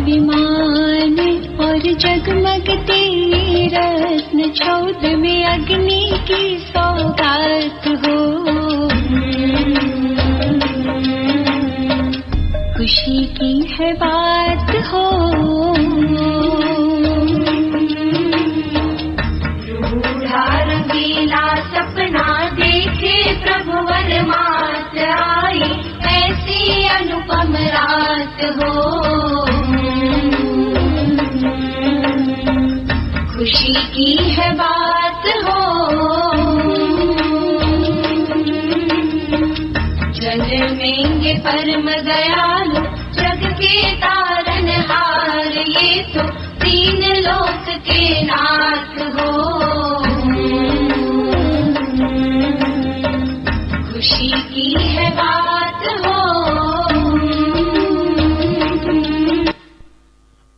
विमान और जगमगते रत्न छौद में अग्नि की सौगात हो। खुशी की है बात हो। रूढ़ा रंगीला सपना देखे प्रभु वरमात आई, ऐसी अनुपम रात हो। खुशी की है बात हो। जन्मेंगे परम दयालु जग के तारनहार, ये तो तीन लोक के नाथ हो। खुशी की है बात हो।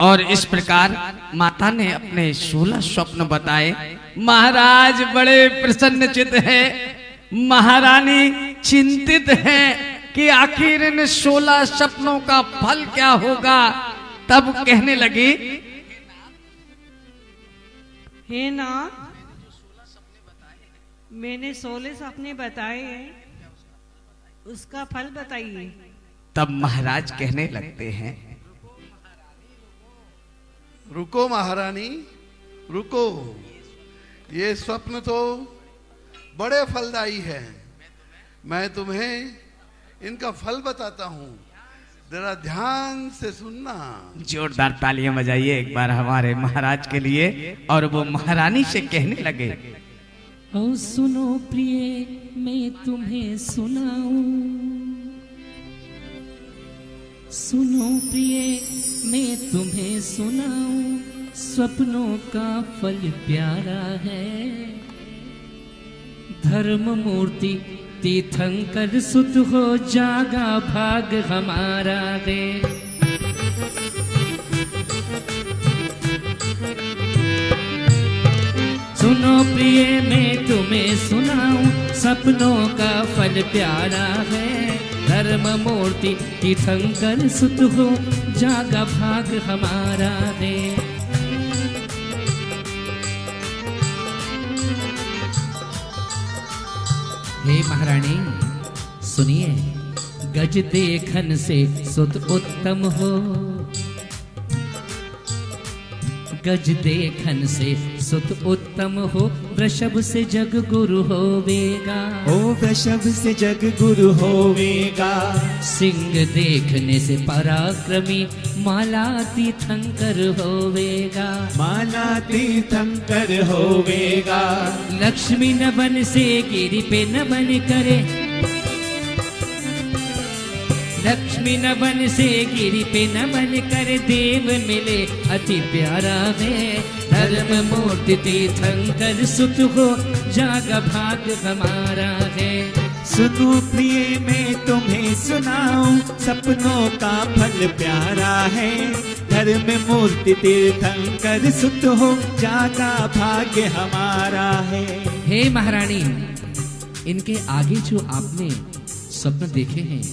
और इस प्रकार माता ने अपने 16 स्वप्न बताए। महाराज बड़े प्रसन्नचित है, महारानी चिंतित है कि आखिर इन 16 सपनों का फल क्या होगा। तब कहने लगी, हे नाथ, मैंने 16 सपने बताए हैं, उसका फल बताइए। तब महाराज कहने लगते हैं, रुको महारानी, रुको, ये स्वप्न तो बड़े फलदायी है। मैं तुम्हें इनका फल बताता हूँ, जरा ध्यान से सुनना। जोरदार तालियां बजाइए एक बार हमारे महाराज के लिए। और वो महारानी से कहने लगे, ओ सुनो प्रिय, मैं तुम्हें सुनाऊं। सुनो प्रिय, मैं तुम्हें सुनाऊं। सपनों का फल प्यारा है। धर्म मूर्ति तीर्थंकर सुत हो, जागा भाग हमारा है। सुनो प्रिय, मैं तुम्हें सुनाऊं। सपनों का फल प्यारा है। धर्म मूर्ति तीर्थंकर सुत हो, जागा भाग हमारा है। हे महारानी सुनिए, गज देखन से सुत उत्तम हो। गज देखन से सुत उत्तम हो, वृषभ से जग गुरु होवेगा। ओ वृषभ से जग गुरु होवेगा। सिंह देखने से पराक्रमी, माला तीर्थंकर होवेगा। माला तीर्थंकर होवेगा। लक्ष्मी नभन से गिरी पे नमन करे। लक्ष्मी नभन से गिरी पे नमन कर, देव मिले अति प्यारा है। धर्म मूर्ति तीर्थंकर सुत हो, जागा भाग हमारा है। सुनो प्रिय, मैं तुम्हें सुनाऊं। सपनों का फल प्यारा है। धर्म मूर्ति तीर्थंकर सुत हो, जागा भाग्य हमारा है। हे महारानी, इनके आगे जो आपने स्वप्न देखे हैं,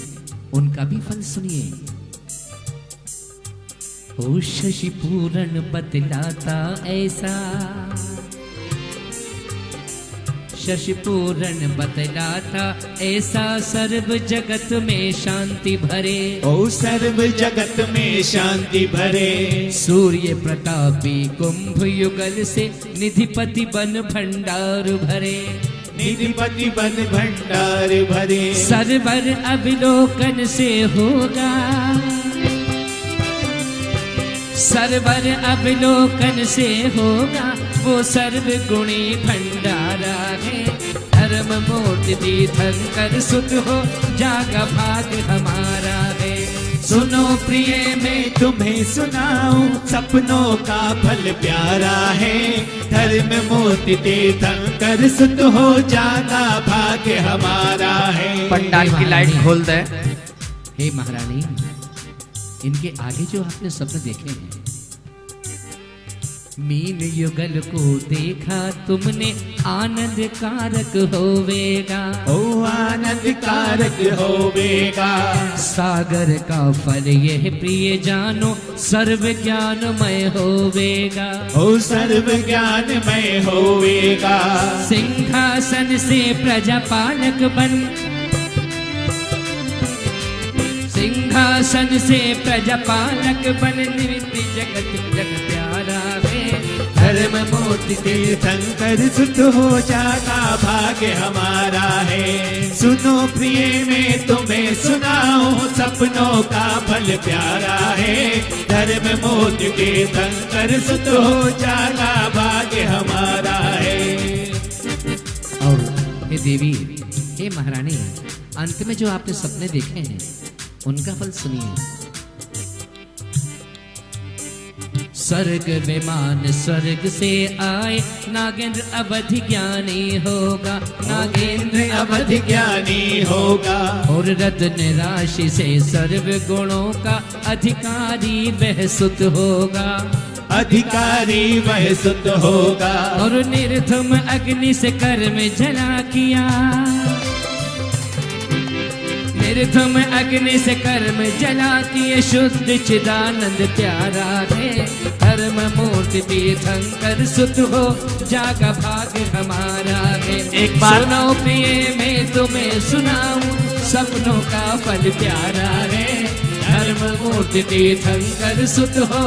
उनका भी फल सुनिए। ओ शशि पूरण बतलाता ऐसा। शशि पूरण बतलाता ऐसा, सर्व जगत में शांति भरे। ओ सर्व जगत में शांति भरे। सूर्य प्रतापी कुंभ युगल से, निधिपति बन भंडार भरे। निधिपति बन भंडार भरे। सर्वर अवलोकन से होगा। सर्वर अवलोकन से होगा, वो सर्व गुणी भंडारा है। धर्म मूर्ति तीर्थंकर सुत हो, जागा भाग हमारा है। सुनो प्रिय, मैं तुम्हें सुनाऊं। सपनों का फल प्यारा है। धर्म मूर्ति तीर्थंकर सुत हो, जागा भाग्य हमारा है। पंडाल की लाइट खोल दे। हे महारानी, इनके आगे जो आपने स्वप्न देखे हैं, मीन युगल को देखा तुमने, आनंद कारक होवेगा। ओ आनंद अधिकारक होवेगा। सागर का फल यह प्रिय जानो सर्व ज्ञानमय होवेगा। ओ सर्व ज्ञानमय होवेगा। सिंहासन से प्रजापालक बन, सिंहासन से प्रजापालक बन, नित्य जगत जग प्यारा है। धर्म मूर्ति तीर्थंकर सुत हो जाता भाग्य हमारा है। सुनो प्रिय मैं तुम्हें सुनाऊं सपनों का फल प्यारा है। धर्म मूर्ति तीर्थंकर सुत हो जाता भाग्य हमारा है। और हे देवी, हे महारानी, अंत में जो आपने सपने देखे हैं उनका फल सुनिए। स्वर्ग विमान स्वर्ग से आए, नागेंद्र अवधि ज्ञानी होगा। नागेंद्र अवधि ज्ञानी होगा। और रत्न राशि से सर्व गुणों का अधिकारी वह सुत होगा। अधिकारी वह सुत होगा। और निर्धुम अग्नि से कर्म जला किया, निर्धुम अग्नि से कर्म जलाती है, शुद्ध चिदानंद प्यारा है। धर्म मूर्ति तीर्थंकर सुत हो जागा भाग्य हमारा है। एक बार सुनो प्रिय मैं तुम्हें सुनाऊं सपनों का फल प्यारा है। धर्म मूर्ति तीर्थंकर सुत हो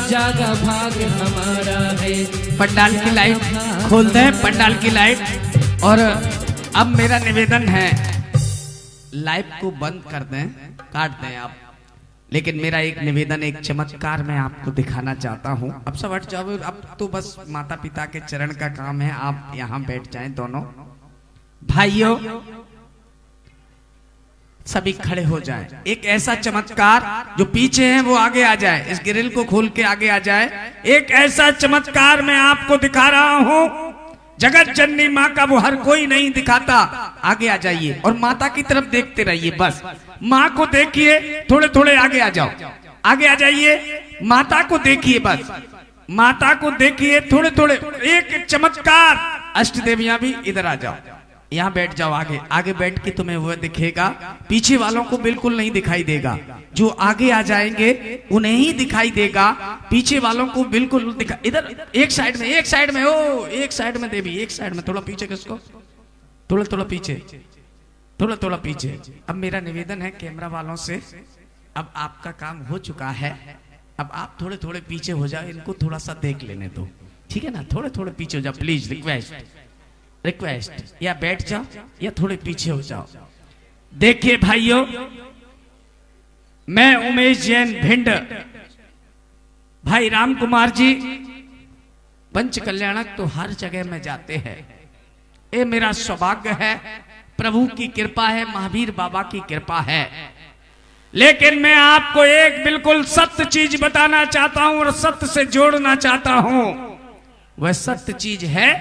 जागा भाग्य हमारा है। पंडाल की लाइट खोल दें, पंडाल की लाइट। और अब मेरा निवेदन है, लाइव को बंद कर दें, काट दें आप। लेकिन मेरा एक निवेदन, एक चमत्कार मैं आपको दिखाना चाहता हूं। अब सब हट जाओ, अब तो बस माता पिता के चरण का काम है। आप यहां बैठ जाएं, दोनों भाइयों सभी खड़े हो जाएं। एक ऐसा चमत्कार जो पीछे है वो आगे आ जाए, इस ग्रिल को खोल के आगे आ जाए। एक ऐसा चमत्कार मैं आपको दिखा रहा हूं, जगत जननी माँ का वो हर कोई नहीं दिखाता। आगे आ जाइए और माता की तरफ देखते रहिए, बस माँ को देखिए। थोड़े थोड़े आगे आ जाओ, आगे आ जाइए। माता को देखिए, बस माता को देखिए, थोड़े थोड़े। एक चमत्कार, अष्ट देवियां भी इधर आ जाओ, यहाँ बैठ जाओ। आगे आगे बैठ के तुम्हें वो दिखेगा, पीछे वालों को बिल्कुल नहीं दिखाई देगा। जो आगे आ जाएंगे उन्हें ही दिखाई देगा, पीछे वालों को बिल्कुल दिखा। इधर एक साइड में, एक साइड में, ओ एक साइड में देवी, एक साइड में। थोड़ा पीछे किसको, थोड़ा थोड़ा पीछे, थोड़ा थोड़ा पीछे। अब मेरा निवेदन है कैमरा वालों से, अब आपका काम हो चुका है, अब आप थोड़े थोड़े पीछे हो जाओ, इनको थोड़ा सा देख लेने दो, ठीक है ना। थोड़े थोड़े पीछे हो जाओ प्लीज, रिक्वेस्ट। या बैठ जाओ या थोड़े पीछे हो जाओ। देखिए भाइयों, मैं उमेश जैन भिंड, भाई राम कुमार जी पंच कल्याणक तो हर जगह में जाते हैं। ये मेरा सौभाग्य है, प्रभु की कृपा है, महावीर बाबा की कृपा है। लेकिन मैं आपको एक बिल्कुल सत्य चीज बताना चाहता हूं और सत्य से जोड़ना चाहता हूं। वह सत्य चीज है,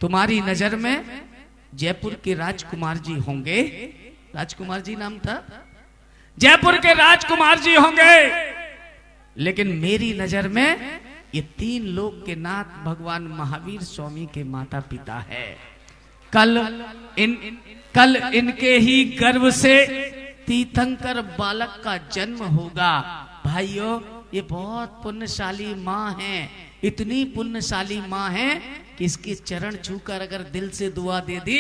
तुम्हारी नजर में जयपुर के राजकुमार जी होंगे। राजकुमार जी नाम था, जयपुर के राजकुमार जी होंगे। लेकिन मेरी नजर में ये तीन लोक के नाथ भगवान महावीर स्वामी के माता पिता है। कल इनके ही गर्भ से तीर्थंकर बालक का जन्म होगा। भाइयों, ये बहुत पुण्यशाली माँ है, इतनी पुण्यशाली माँ है कि इसके चरण छूकर अगर दिल से दुआ दे दी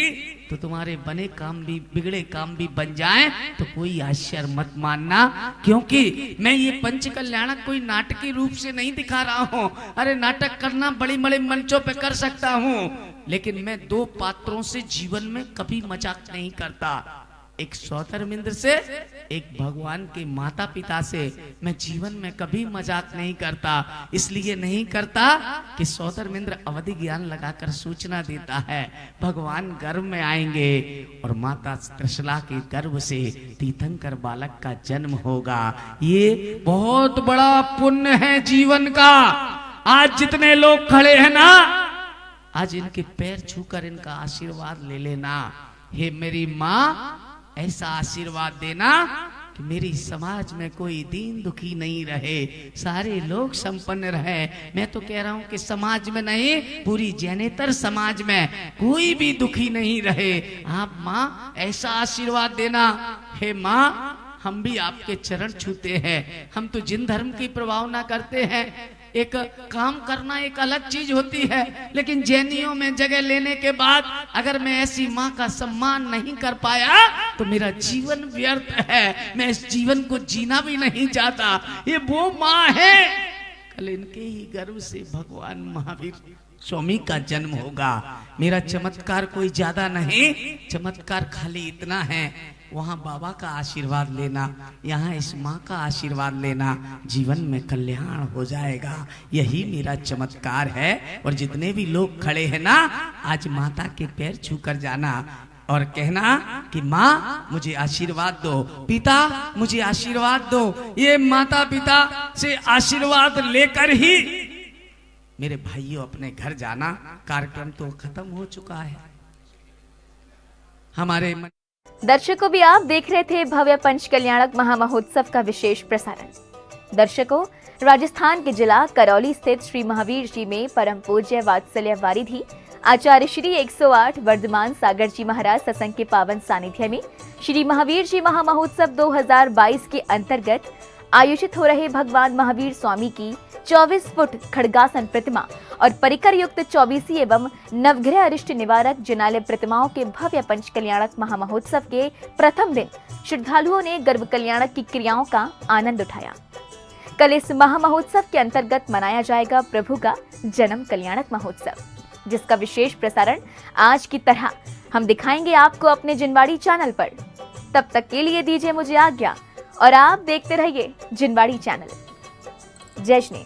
तो तुम्हारे बने काम भी, बिगड़े काम भी बन जाएं। तो कोई आश्चर्य मत मानना, क्योंकि मैं ये पंच कल्याणक कोई नाटकीय रूप से नहीं दिखा रहा हूँ। अरे नाटक करना बड़े बड़े मंचों पे कर सकता हूँ, लेकिन मैं दो पात्रों से जीवन में कभी मजाक नहीं करता। एक सौधर्मिंद्र से, एक भगवान के माता पिता से मैं जीवन में कभी मजाक नहीं करता। इसलिए नहीं करता कि सौधर्मिंद्र अवधि ज्ञान लगाकर सूचना देता है भगवान गर्भ में आएंगे और माता त्रिशला के गर्भ से तीर्थंकर बालक का जन्म होगा। ये बहुत बड़ा पुण्य है जीवन का। आज जितने लोग खड़े हैं ना, आज इनके पैर छूकर इनका आशीर्वाद ले लेना। हे मेरी माँ, ऐसा आशीर्वाद देना कि मेरी समाज में कोई दीन दुखी नहीं रहे, सारे लोग संपन्न रहे। मैं तो कह रहा हूं कि समाज में नहीं, पूरी जैनेतर समाज में कोई भी दुखी नहीं रहे। आप माँ ऐसा आशीर्वाद देना। हे माँ, हम भी आपके चरण छूते हैं। हम तो जिन धर्म की प्रभावना करते हैं, एक काम करना एक अलग चीज होती है, लेकिन जैनियों में जगह लेने के बाद अगर मैं ऐसी माँ का सम्मान नहीं कर पाया तो मेरा जीवन व्यर्थ है। मैं इस जीवन को जीना भी नहीं चाहता। ये वो माँ है, कल इनके ही गर्भ से भगवान महावीर स्वामी का जन्म होगा। मेरा चमत्कार कोई ज्यादा नहीं, चमत्कार खाली इतना है, वहां बाबा का आशीर्वाद लेना, यहाँ इस माँ का आशीर्वाद लेना, जीवन में कल्याण हो जाएगा। यही मेरा चमत्कार है। और जितने भी लोग खड़े हैं ना, आज माता के पैर छू कर जाना और कहना कि माँ मुझे आशीर्वाद दो, पिता मुझे आशीर्वाद दो। ये माता पिता से आशीर्वाद लेकर ही मेरे भाइयों अपने घर जाना। कार्यक्रम तो खत्म हो चुका है। हमारे दर्शकों, भी आप देख रहे थे भव्य पंच कल्याणक महामहोत्सव का विशेष प्रसारण। दर्शकों, राजस्थान के जिला करौली स्थित श्री महावीर जी में परम पूज्य वात्सल्य वारिधि आचार्य श्री 108 वर्धमान सागर जी महाराज सत्संग के पावन सानिध्य में श्री महावीर जी महामहोत्सव 2022 के अंतर्गत आयोजित हो रहे भगवान महावीर स्वामी की 24 फुट खड़गासन प्रतिमा और परिकर युक्त 24 एवं नवग्रह अरिष्ट निवारक जिनालय प्रतिमाओं के भव्य पंच कल्याणक महामहोत्सव के प्रथम दिन श्रद्धालुओं ने गर्भ कल्याणक की क्रियाओं का आनंद उठाया। कल इस महामहोत्सव के अंतर्गत मनाया जाएगा प्रभु का जन्म कल्याणक महोत्सव, जिसका विशेष प्रसारण आज की तरह हम दिखाएंगे आपको अपने जिनवाड़ी चैनल पर। तब तक के लिए दीजिए मुझे आज्ञा और आप देखते रहिए जिनवाड़ी चैनल। जय श्री।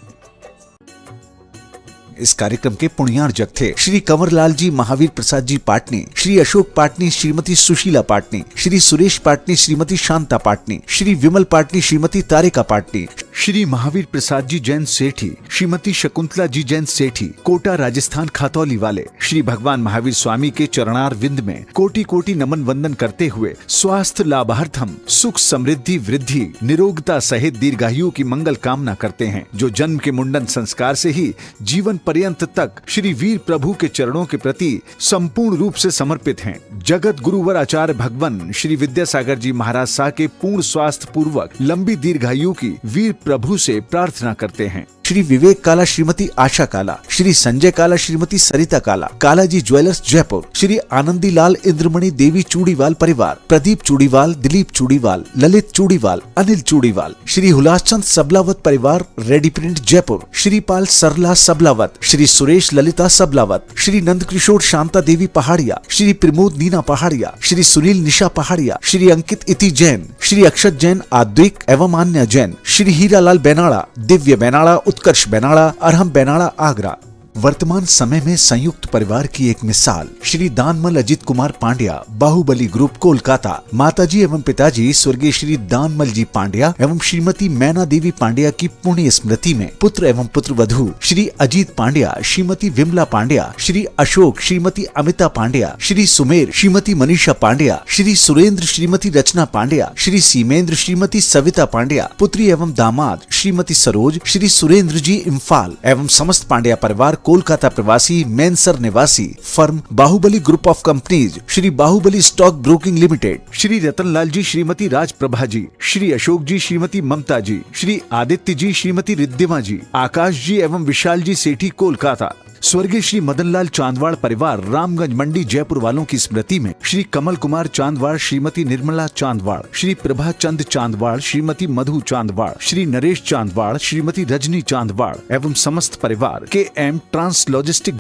इस कार्यक्रम के पुण्यार्जक थे श्री कंवरलाल जी महावीर प्रसाद जी पाटनी, श्री अशोक पाटनी, श्रीमती सुशीला पाटनी, श्री सुरेश पाटनी, श्रीमती शांता पाटनी, श्री विमल पाटनी, श्रीमती तारिका पाटनी, श्री महावीर प्रसाद जी जैन सेठी, श्रीमती शकुंतला जी जैन सेठी, कोटा राजस्थान खातौली वाले। श्री भगवान महावीर स्वामी के चरणार विंद में कोटि कोटि नमन वंदन करते हुए स्वास्थ्य लाभार्थम सुख समृद्धि वृद्धि निरोगता सहित दीर्घायु की मंगल कामना करते हैं, जो जन्म के मुंडन संस्कार से ही जीवन पर्यंत तक श्री वीर प्रभु के चरणों के प्रति संपूर्ण रूप से समर्पित हैं। जगत गुरुवर आचार्य भगवान श्री विद्यासागर जी महाराज शाह के पूर्ण स्वास्थ्य पूर्वक लंबी दीर्घायु की वीर प्रभु से प्रार्थना करते हैं। श्री विवेक काला, श्रीमती आशा काला, श्री संजय काला, श्रीमती सरिता काला, कालाजी ज्वेलर्स जयपुर, श्री आनंदी लाल इंद्रमणि देवी चूड़ीवाल परिवार, प्रदीप चूड़ीवाल, दिलीप चूड़ीवाल, ललित चूड़ीवाल, अनिल चूड़ीवाल, श्री हुलासचंद सबलावत परिवार रेडी प्रिंट जयपुर, श्री पाल सरला सबलावत, श्री सुरेश ललिता सबलावत, श्री नंद किशोर शांता देवी पहाड़िया, श्री प्रमोद नीना पहाड़िया, श्री सुनील निशा पहाड़िया, श्री अंकित इति जैन, श्री अक्षत जैन आद्विक एवं अन्य जैन, श्री हीरालाल बेनाड़ा, दिव्य बेनाड़ा, उत्कर्ष बेनाड़ा, अरहम बेनाड़ा आगरा। वर्तमान समय में संयुक्त परिवार की एक मिसाल श्री दानमल अजित कुमार पांड्या, बाहुबली ग्रुप कोलकाता। माताजी एवं पिताजी स्वर्गीय श्री दानमल जी पांड्या एवं श्रीमती मैना देवी पांड्या की पुण्य स्मृति में पुत्र एवं पुत्र वधू श्री अजीत पांड्या, श्रीमती विमला पांड्या, श्री अशोक, श्रीमती अमिता पांड्या, श्री सुमेर, श्रीमती मनीषा पांड्या, श्री सुरेंद्र, श्रीमती रचना पांड्या, श्री सीमेंद्र, श्रीमती सविता पांड्या, पुत्री एवं दामाद श्रीमती सरोज, श्री सुरेंद्र जी इम्फाल एवं समस्त पांड्या परिवार कोलकाता प्रवासी मैनसर निवासी firm Bahubali group of companies, Shri Bahubali stock broking limited, Shri Ratanlal ji, Shrimati Rajprabha ji, Shri Ashok ji, Shrimati Mamta ji, Shri Aditya ji, Shrimati Riddhima ji, Akash ji एवं विशाल जी सेठी कोलकाता। स्वर्गीय श्री मदनलाल चांदवाड़ परिवार रामगंज मंडी जयपुर वालों की स्मृति में श्री कमल कुमार चांदवाड़, श्रीमती निर्मला चांदवाड़, श्री प्रभा चंद चांदवाड़, श्रीमती मधु चांदवाड़, श्री नरेश चांदवाड़, श्रीमती रजनी चांदवाड़ एवं समस्त परिवार के एम ट्रांस लॉजिस्टिक